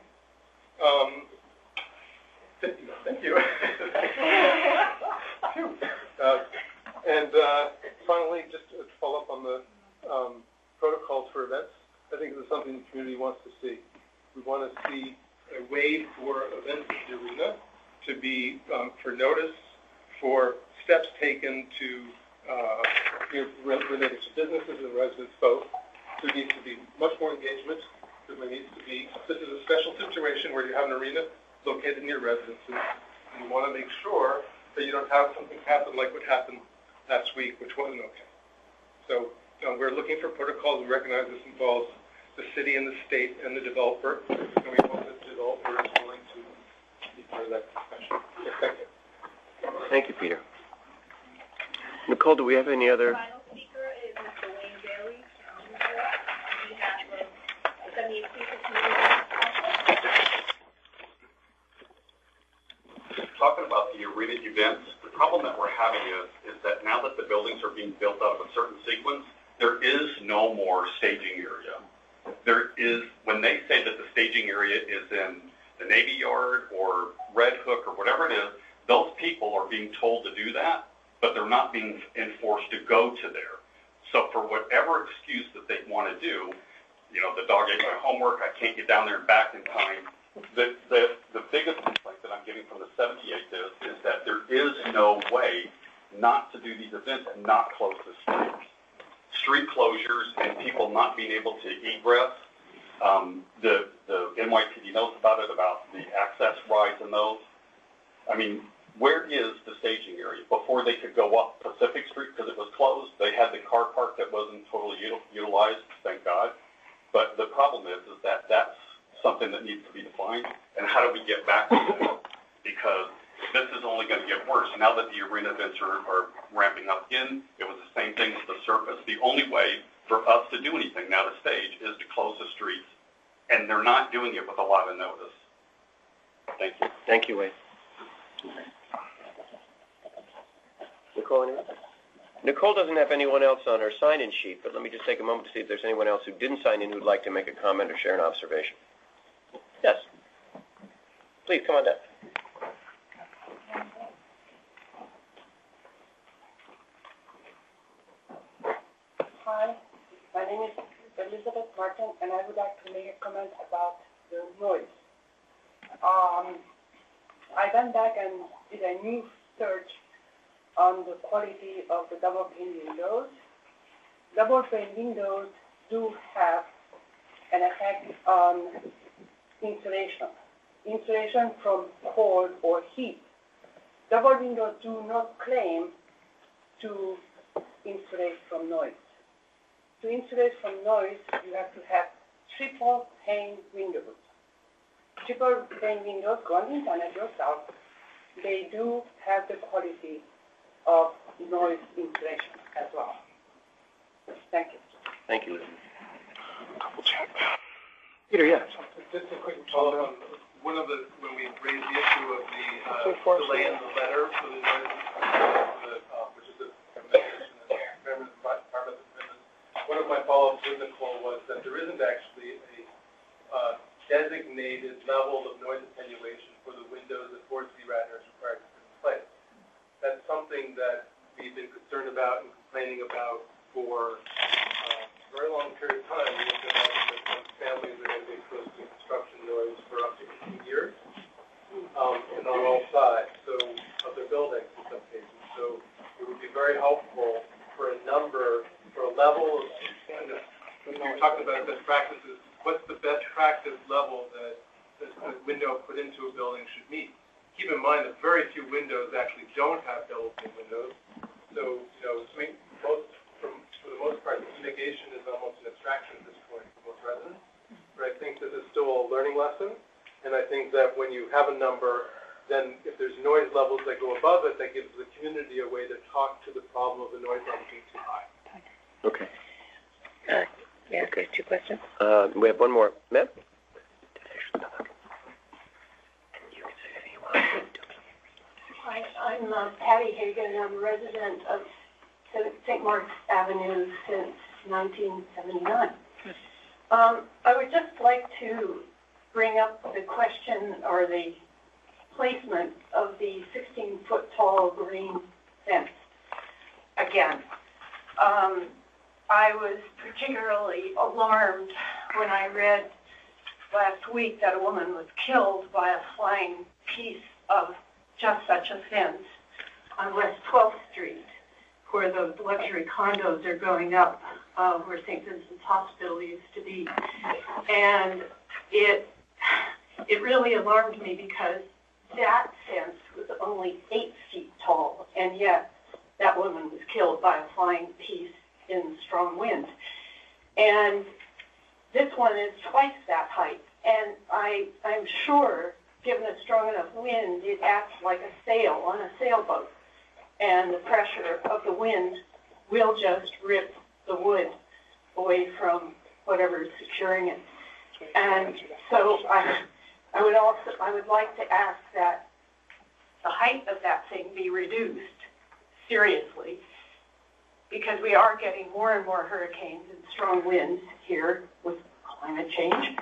Thank you. And finally, just to follow up on the protocols for events, I think this is something the community wants to see. We want to see a way for events in the arena to be for notice, for steps taken to related to businesses and residents both. There needs to be much more engagement. There needs to be, this is a special situation where you have an arena located near residences, and you want to make sure that you don't have something happen like what happened last week, which wasn't okay. So we're looking for protocols. We recognize this involves the city and the state and the developer, and we hope that the developer is willing to be part of that discussion. Yes, thank you. Thank you, Peter. Nicole, do we have any other? The final speaker is Mr. Wayne Bailey, on behalf of the 78th People Community. Talking about the arena events, the problem that we're having is that now that the buildings are being built out of a certain sequence, there is no more staging area. There is, when they say that the staging area is in the Navy Yard or Red Hook or whatever it is, those people are being told to do that, but they're not being enforced to go to there. So for whatever excuse that they want to do, the dog ate my homework, I can't get down there and back in time. The biggest complaint that I'm getting from the 78th is that there is no way not to do these events and not close the streets. Street closures and people not being able to egress. The NYPD knows about it, about the access rides and those. I mean, where is the staging area? Before they could go up Pacific Street because it was closed, they had the car park that wasn't totally utilized, thank God. But the problem is that that's something that needs to be defined. And how do we get back to that? Because this is only going to get worse. Now that the arena events are ramping up again, it was the same thing with the surface. The only way for us to do anything now to stage is to close the streets. And they're not doing it with a lot of notice. Thank you. Thank you, Wayne. Nicole, anyone? Nicole doesn't have anyone else on her sign-in sheet, but let me just take a moment to see if there's anyone else who didn't sign in who'd like to make a comment or share an observation. Yes. Please, come on down. Hi, my name is Elizabeth Martin, and I would like to make a comment about the noise. I went back and did a new search on the quality of the double-pane windows. Double-pane windows do have an effect on insulation. Insulation from cold or heat. Double windows do not claim to insulate from noise. To insulate from noise, you have to have triple pane windows. triple pane windows, go on the internet yourself. They do have the quality of noise insulation as well. Thank you. Thank you. Double check. Peter, yeah. Just a quick follow-up on when we raised the issue of the delay in the letter for the noise, which is the Environment Department. One of my follow-ups with Nicole was that there isn't actually a designated level of noise attenuation for the windows that Ford C. Radnor is required to put in place. That's something that we've been concerned about and complaining about for a very long period of time. We looked at that families are going to be exposed to construction noise for up to 18 years, and on all sides, of their buildings in some cases. So it would be very helpful for a level of, when you're talking about best practices, what's the best practice level that a window put into a building should meet? Keep in mind that very few windows actually don't have double-pane windows. So, for the most part, mitigation is almost an abstraction at this point for most residents. But I think this is still a learning lesson, and I think that when you have a number, then if there's noise levels that go above it, that gives the community a way to talk to the problem of the noise level being too high. Okay. May I ask 2 questions? We have one more. Ma'am? Hi, I'm Patty Hagan. I'm a resident of St. Mark's Avenue since 1979. I would just like to bring up the question or the placement of the 16-foot tall green fence again. I was particularly alarmed when I read last week that a woman was killed by a flying piece of just such a fence on West 12th Street, where the luxury condos are going up, where St. Vincent's Hospital used to be. And it really alarmed me because that fence was only 8 feet tall, and yet that woman was killed by a flying piece in strong wind. And this one is twice that height, and I'm sure, given a strong enough wind, it acts like a sail on a sailboat, and the pressure of the wind will just rip the wood away from whatever is securing it. And so I would like to ask that the height of that thing be reduced seriously, because we are getting more and more hurricanes and strong winds here with climate change.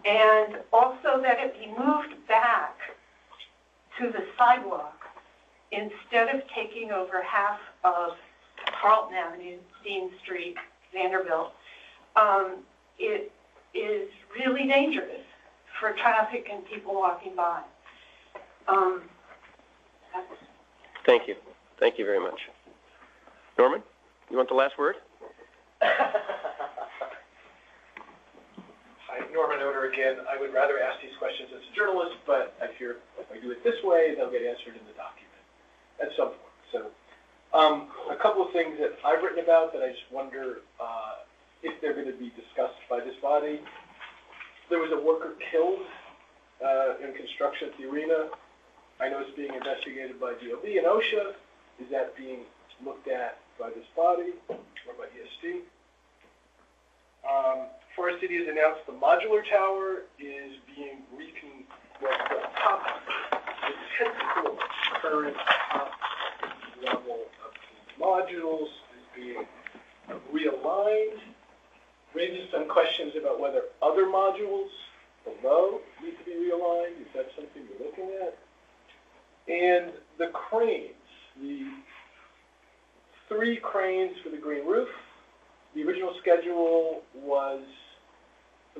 And also that it be moved back to the sidewalk instead of taking over half of Carlton Avenue, Dean Street, Vanderbilt. It is really dangerous for traffic and people walking by. Thank you. Thank you very much. Norman, you want the last word? Hi, Norman Oder again. I would rather ask these questions as a journalist, but I fear if I do it this way, they'll get answered in the document at some point. So a couple of things that I've written about that I just wonder if they're going to be discussed by this body. There was a worker killed in construction at the arena. I know it's being investigated by DOB and OSHA. Is that being looked at by this body or by ESD? Forest City has announced the modular tower is being the top, the technical current top level of the modules is being realigned. Raises some questions about whether other modules below need to be realigned. Is that something you're looking at? And the cranes, the 3 cranes for the green roof. The original schedule was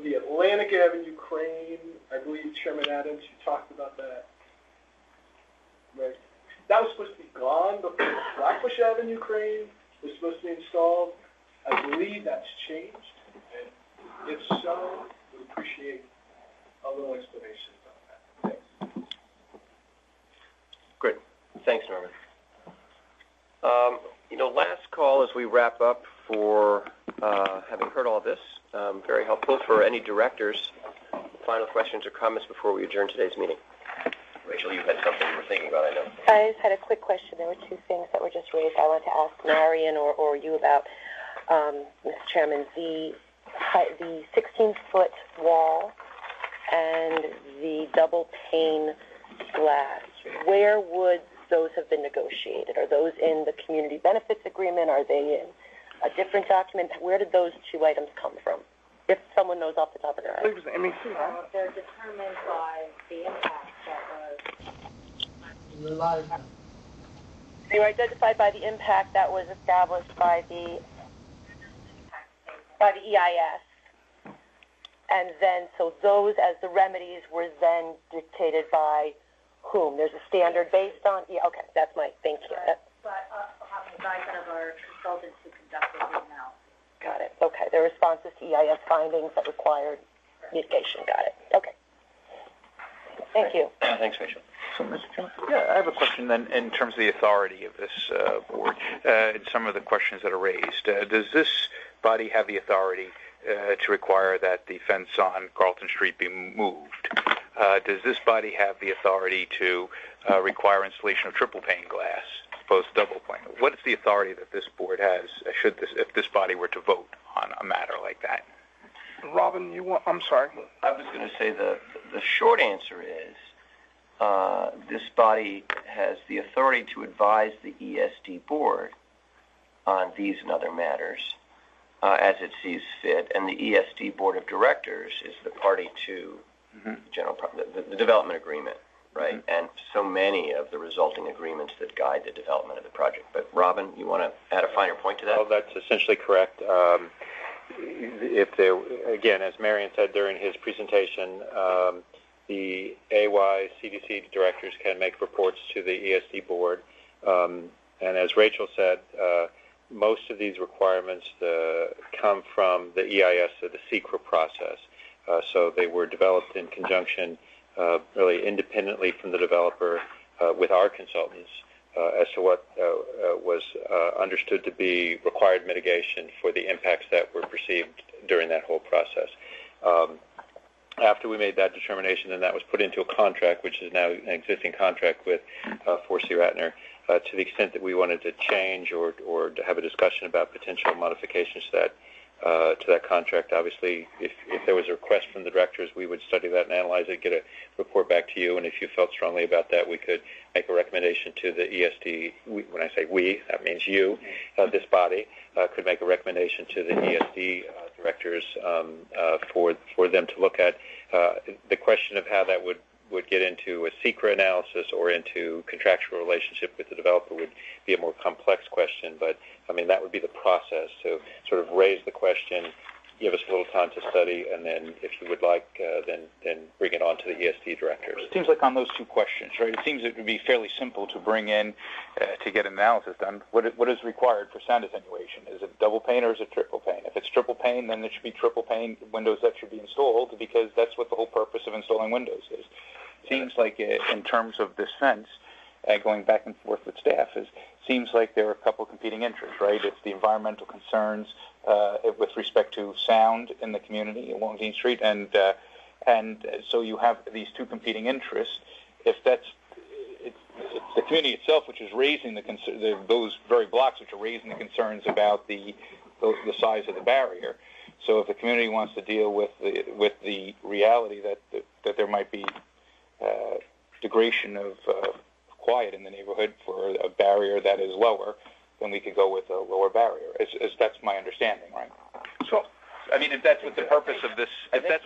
the Atlantic Avenue crane. I believe Chairman Adams, you talked about that. Right. That was supposed to be gone before the Flatbush Avenue crane was supposed to be installed. I believe that's changed. And if so, we appreciate a little explanation about that. Thanks. Good. Thanks, Norman. Last call as we wrap up for having heard all this, very helpful for any directors final questions or comments before we adjourn today's meeting? Rachel, you had something you were thinking about, I know. I just had a quick question. There were two things that were just raised. I wanted to ask Marion or you about, Mr. Chairman, the 16-foot wall and the double pane glass. Where would those have been negotiated? Are those in the community benefits agreement? Are they in a different document? Where did those two items come from? If someone knows off the top of their head. They're determined by the impact that was. They were identified by the impact that was established by the EIS. And then, so those as the remedies were then dictated by whom? There's a standard based on? Yeah, okay, that's my, thank you. But upon the advice of our consultants who conducted the analysis. Got it. Okay. Their responses to EIS findings that required mitigation. Got it. Okay. Thank you. Thanks, Rachel. So, Mr. Chairman, yeah, I have a question then in terms of the authority of this board and some of the questions that are raised. Does this body have the authority to require that the fence on Carlton Street be moved? Does this body have the authority to require installation of triple pane glass as opposed to double pane? What is the authority that this board has if this body were to vote on a matter like that? Robin, I'm sorry. I was going to say the short answer is this body has the authority to advise the ESD board on these and other matters as it sees fit, and the ESD board of directors is the party to the development agreement, right? And so many of the resulting agreements that guide the development of the project. But Robin, you want to add a finer point to that? Well, that's essentially correct. If there, again, as Marion said during his presentation, the AY CDC directors can make reports to the ESD board. And as Rachel said, most of these requirements come from the EIS or the SECRA process. So they were developed in conjunction, really independently from the developer with our consultants as to what was understood to be required mitigation for the impacts that were perceived during that whole process. After we made that determination, then that was put into a contract, which is now an existing contract with 4C Ratner. To the extent that we wanted to change or to have a discussion about potential modifications to that contract, obviously, if there was a request from the directors, we would study that and analyze it, get a report back to you, and if you felt strongly about that, we could make a recommendation to the ESD. When I say we, that means you, this body, could make a recommendation to the ESD directors for them to look at. The question of how that would get into a SECRA analysis or into contractual relationship with the developer would be a more complex question, but I mean that would be the process to sort of raise the question, give us a little time to study, and then if you would like, then bring it on to the ESD directors. It seems like on those two questions, right, it seems it would be fairly simple to bring in to get an analysis done. What is required for sound attenuation? Is it double pane or is it triple pane? If it's triple pane, then there should be triple pane windows that should be installed because that's what the whole purpose of installing windows is. Seems like in terms of this fence, going back and forth with staff, seems like there are a couple competing interests, right? It's the environmental concerns with respect to sound in the community along Dean Street, and so you have these two competing interests. If it's the community itself which is raising those very blocks which are raising the concerns about the size of the barrier. So if the community wants to deal with the reality that there might be degradation of quiet in the neighborhood for a barrier that is lower, then we could go with a lower barrier. That's my understanding, right? So, I mean, if that's what the purpose of this, of this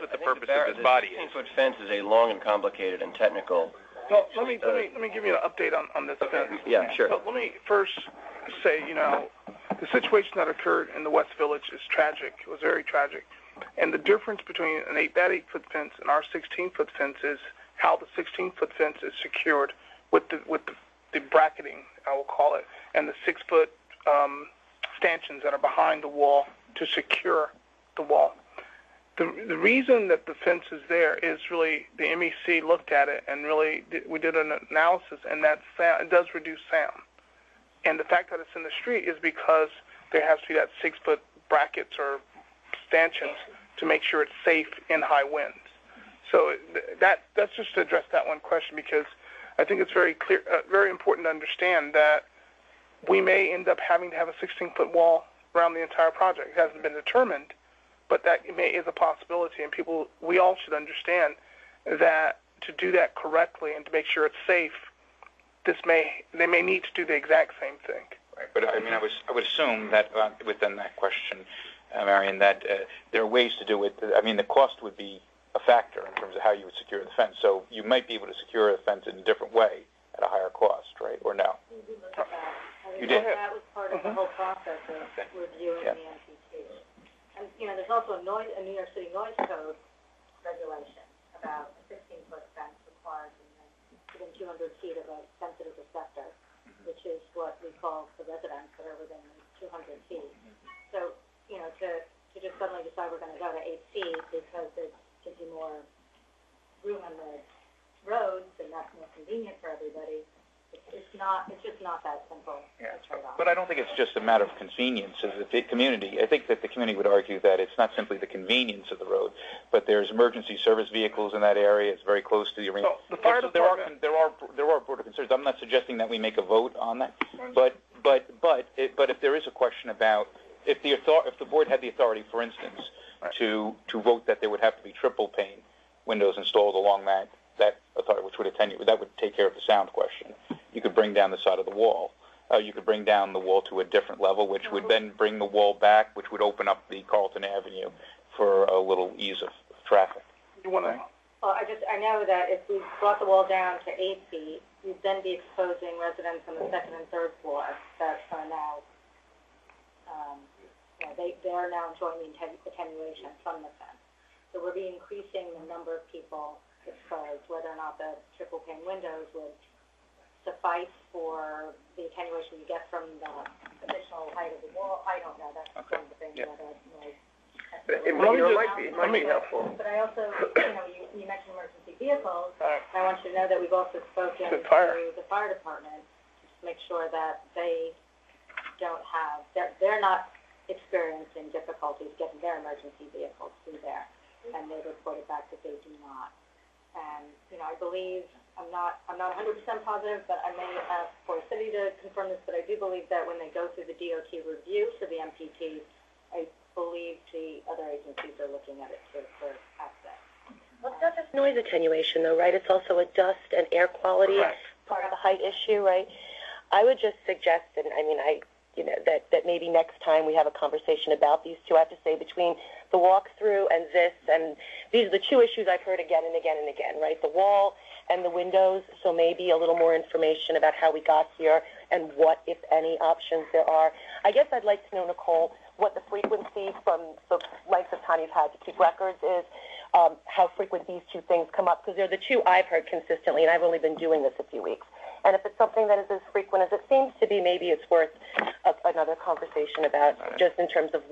body is. The 16-foot fence is a long and complicated and technical. Well, let me give you an update on this fence. Yeah, sure. But let me first say, the situation that occurred in the West Village is tragic. It was very tragic, and the difference between that 8-foot fence and our 16-foot fence is how the 16-foot fence is secured with the bracketing, I will call it, and the 6-foot stanchions that are behind the wall to secure the wall. The reason that the fence is there is really the MEC looked at it and really we did an analysis, and that it does reduce sound. And the fact that it's in the street is because there has to be that 6-foot brackets or stanchions to make sure it's safe in high winds. So that's just to address that one question, because I think it's very clear, very important to understand that we may end up having to have a 16-foot wall around the entire project. It hasn't been determined, but that is a possibility, and we all should understand that to do that correctly and to make sure it's safe, they may need to do the exact same thing. Right, but I mean, I would assume that within that question, Marion, that there are ways to do it. I mean, the cost would be a factor in terms of how you would secure the fence. So you might be able to secure the fence in a different way at a higher cost, right? Or no? We did look at that. You did? That was part of the whole process of reviewing the MPT. And, there's also a New York City noise code regulation about a 15-foot fence required within 200 feet of a sensitive receptor, which is what we call the residents that are within 200 feet. So, to just suddenly decide we're going to go to 8 feet because it gives you more room on the roads and that's more convenient for everybody, it's just not that simple a trade-off. But I don't think it's just a matter of convenience as a community. I think that the community would argue that it's not simply the convenience of the road, but there's emergency service vehicles in that area. It's very close to the arena. So the fire department. There are broader concerns. I'm not suggesting that we make a vote on that, but if there is a question about if the board had the authority, for instance, to vote that there would have to be triple pane windows installed along that authority, which would that would take care of the sound question. You could bring down the side of the wall. You could bring down the wall to a different level, which would then bring the wall back, which would open up the Carlton Avenue for a little ease of traffic. You want to? Well, I know that if we brought the wall down to 8 feet, we'd then be exposing residents on the second and third floor that are now, they are now enjoying the attenuation from the fence. So we'll be increasing the number of people exposed. Whether or not the triple pane windows would suffice for the attenuation you get from the additional height of the wall, I don't know. That's one of the things that it might be helpful. But I also, you mentioned emergency vehicles. I want you to know that we've also spoken to the fire department to make sure that they don't have, they're not experiencing difficulties getting their emergency vehicles through there, and they've reported back that they do not. And I believe I'm not 100% positive, but I may ask for the city to confirm this. But I do believe that when they go through the DOT review for the MPTs, I believe the other agencies are looking at it too for access. Well, it's not just noise attenuation, though, right? It's also a dust and air quality part of the height issue, right? I would just suggest, and that maybe next time we have a conversation about these two. I have to say, between the walkthrough and this, and these are the two issues I've heard again and again and again, right? The wall and the windows, so maybe a little more information about how we got here and what, if any, options there are. I guess I'd like to know, Nicole, what the frequency from the length of time you've had to keep records is, how frequent these two things come up, because they're the two I've heard consistently, and I've only been doing this a few weeks. And if it's something that is as frequent as it seems to be, maybe it's worth another conversation about, just in terms of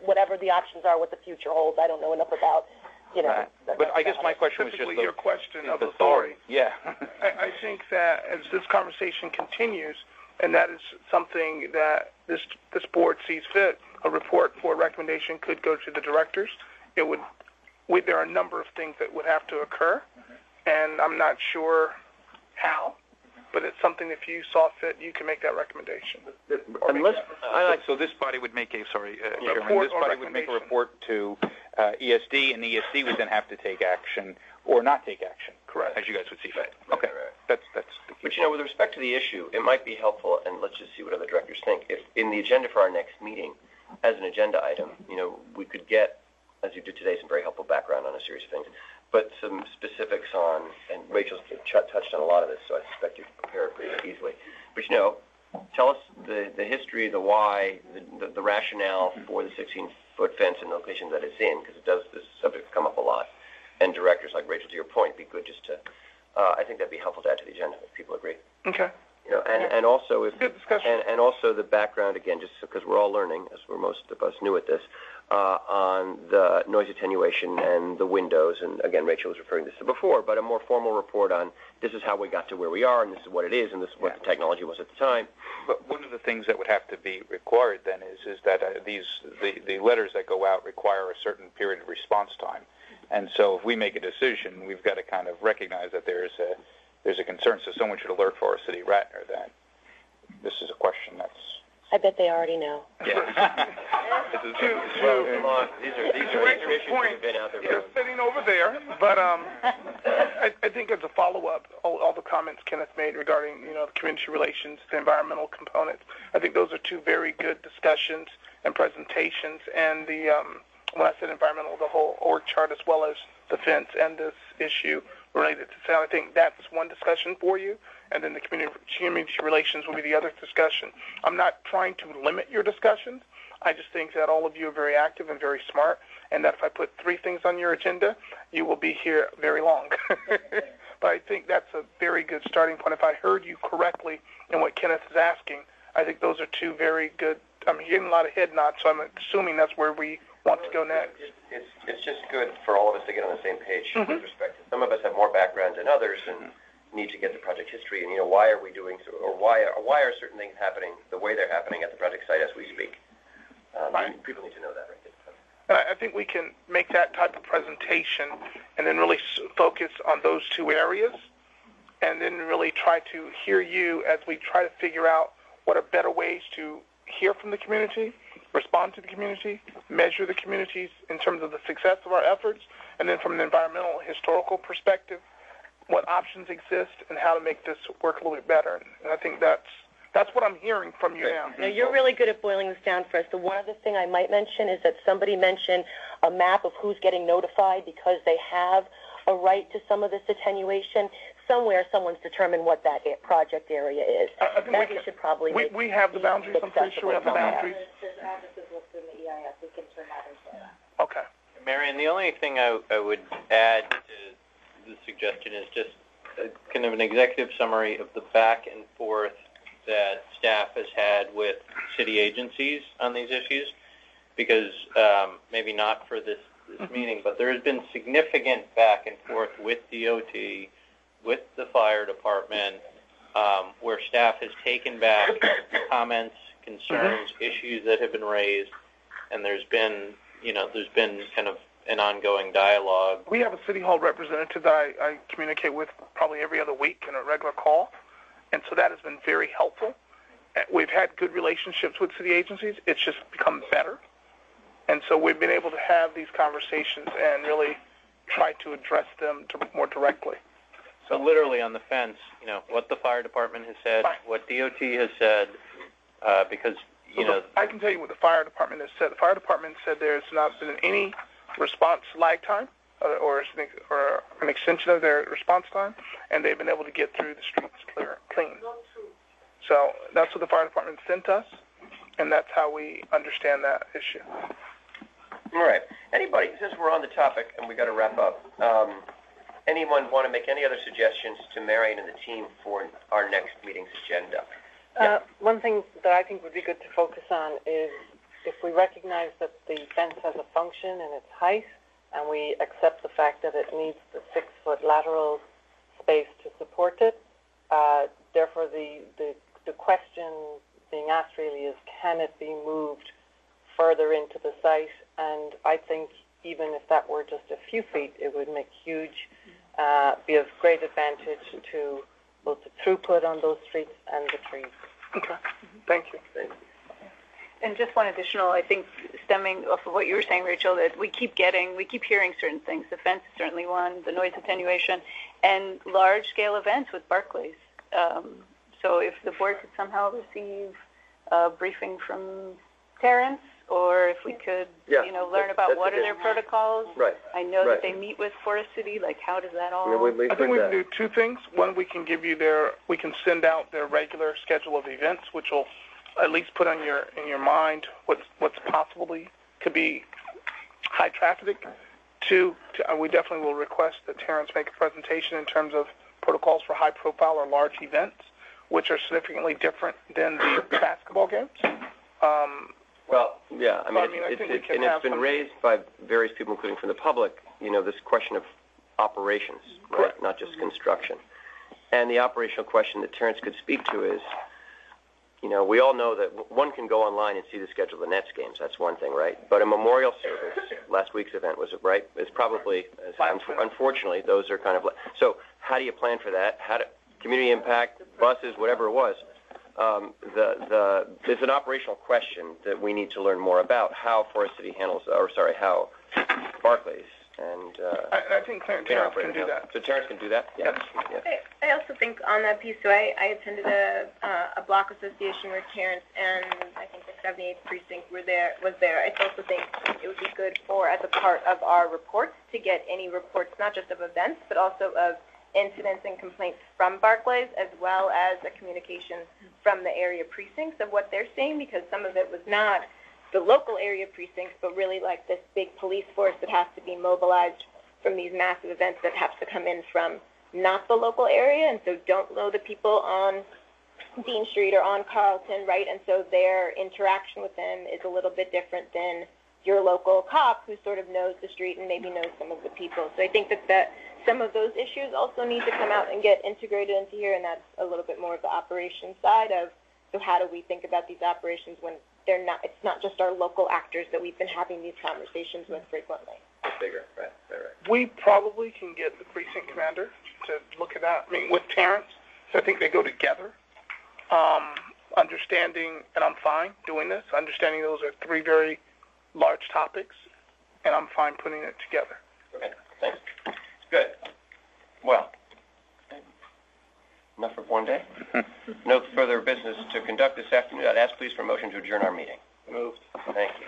whatever the options are, what the future holds. I don't know enough about, But I guess my question was just your question of authority. Yeah. I think that as this conversation continues, and that is something that this board sees fit, a report for recommendation could go to the directors. There are a number of things that would have to occur, and I'm not sure how, but it's something, if you saw fit, you can make that recommendation. So this body would make Chairman, this body would make a report to ESD, and ESD would then have to take action or not take action. Correct. As you guys would see fit. Okay. That's the key. But with respect to the issue, it might be helpful, and let's just see what other directors think. If in the agenda for our next meeting, as an agenda item, we could get, as you did today, some very helpful background on a series of things, but some specifics on, and Rachel's touched on a lot of this, so I suspect you can prepare it pretty easily. But tell us the history, the why, the rationale for the 16-foot fence and the location that it's in, because this subject come up a lot. And directors like Rachel, to your point, it'd be good just to, I think that'd be helpful to add to the agenda if people agree. Okay. And also good discussion. And also the background, again, just because we're all learning, as we're most of us new at this, on the noise attenuation and the windows. And again, Rachel was referring to this before, but a more formal report on this is how we got to where we are, and this is what it is, and this is what the technology was at the time. But one of the things that would have to be required then is that the letters that go out require a certain period of response time. And so if we make a decision, we've got to kind of recognize that there's a concern. So someone should alert Forest City Ratner that this is a question that's. I bet they already know. Yeah. These are issues that have been out there. They're sitting over there, but I think as a follow-up, all the comments Kenneth made regarding, the community relations, the environmental components, I think those are two very good discussions and presentations. And when I said environmental, the whole org chart as well as the fence and this issue related to sound, I think that's one discussion for you. And then the community relations will be the other discussion. I'm not trying to limit your discussions. I just think that all of you are very active and very smart, and that if I put 3 things on your agenda, you will be here very long. But I think that's a very good starting point. If I heard you correctly in what Kenneth is asking, I think those are 2 very good. I'm getting a lot of head nods, so I'm assuming that's where we want to go next. It's just good for all of us to get on the same page with respect to. Some of us have more background than others, and need to get the project history, and why are we doing so, or why are certain things happening the way they're happening at the project site as we speak. People need to know that, right? And I think we can make that type of presentation and then really focus on those 2 areas, and then really try to hear you as we try to figure out what are better ways to hear from the community, respond to the community, measure the communities in terms of the success of our efforts, and then from an environmental historical perspective, what options exist and how to make this work a little bit better. And I think that's what I'm hearing from you now. Now, you're really good at boiling this down for us. The one other thing I might mention is that somebody mentioned a map of who's getting notified because they have a right to some of this attenuation. Somewhere, someone's determined what that project area is. I think we should probably make we have the boundaries. I'm pretty sure we have the boundaries. There's addresses listed in the EIS. We can turn that into that. Okay. Marion, the only thing I would add to the suggestion is just kind of an executive summary of the back and forth that staff has had with city agencies on these issues, because maybe not for this meeting, but there has been significant back and forth with DOT, with the fire department, where staff has taken back comments, concerns, issues that have been raised, and there's been kind of an ongoing dialogue. We have a City Hall representative that I communicate with probably every other week in a regular call, and so that has been very helpful. We've had good relationships with city agencies. It's just become better, and so we've been able to have these conversations and really try to address them more directly. So literally on the fence, what the fire department has said, what DOT has said, because, I can tell you what the fire department has said. The fire department said there's not been any response lag time or an extension of their response time, and they've been able to get through the streets clean. So that's what the fire department sent us, and that's how we understand that issue. All right. Anybody, since we're on the topic and we got to wrap up, anyone want to make any other suggestions to Marion and the team for our next meeting's agenda? One thing that I think would be good to focus on is if we recognize that the fence has a function in its height, and we accept the fact that it needs the 6-foot lateral space to support it, therefore the question being asked really is, can it be moved further into the site? And I think even if that were just a few feet, it would make be of great advantage to both the throughput on those streets and the trees. Okay. Thank you. And just one additional, I think, stemming off of what you were saying, Rachel, that we keep hearing certain things. The fence is certainly one, the noise attenuation, and large-scale events with Barclays. So if the board could somehow receive a briefing from Terrence, or if we could, learn about what are their protocols. Right. I know that they meet with Forest City. Like, how does that all? I think we can do 2 things. One, we can we can send out their regular schedule of events, which will at least put in your mind what's possibly could be high traffic. 2, we definitely will request that Terrence make a presentation in terms of protocols for high profile or large events, which are significantly different than the basketball games. It's been raised by various people, including from the public, this question of operations, right? Not just construction. And the operational question that Terrence could speak to is, we all know that one can go online and see the schedule of the Nets games. That's one thing, right? But a memorial service, last week's event was it right? Is probably, unfortunately, those are kind of. So how do you plan for that? Community impact, buses, whatever it was. There's an operational question that we need to learn more about how Forest City handles, how Barclays and I think Terrence can do that. So Terrence can do that? Yes. I also think on that piece, so I attended a block association where Terrence and I think the 78th precinct was there. I also think it would be good for, as a part of our reports, to get any reports, not just of events, but also of incidents and complaints from Barclays, as well as a communication from the area precincts of what they're seeing, because some of it was not the local area precincts, but really like this big police force that has to be mobilized from these massive events that have to come in from not the local area, and so don't know the people on Dean Street or on Carlton, right? And so their interaction with them is a little bit different than your local cop who sort of knows the street and maybe knows some of the people. So I think that some of those issues also need to come out and get integrated into here, and that's a little bit more of the operations side of, so how do we think about these operations when it's not just our local actors that we've been having these conversations with frequently. It's bigger, right. We probably can get the precinct commander to look at that. I mean, with Terrence, so I think they go together. Understanding, and I'm fine doing this, understanding those are three very large topics, and I'm fine putting it together. Okay, thanks. Good. Well, enough for one day. No further business to conduct this afternoon. I'd ask please for a motion to adjourn our meeting. Moved. Thank you.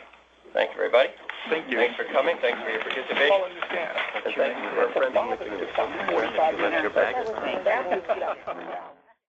Thank you, everybody. Thank you. Thanks for coming. Thanks for your participation. Understand. And thank you to our friends in the community.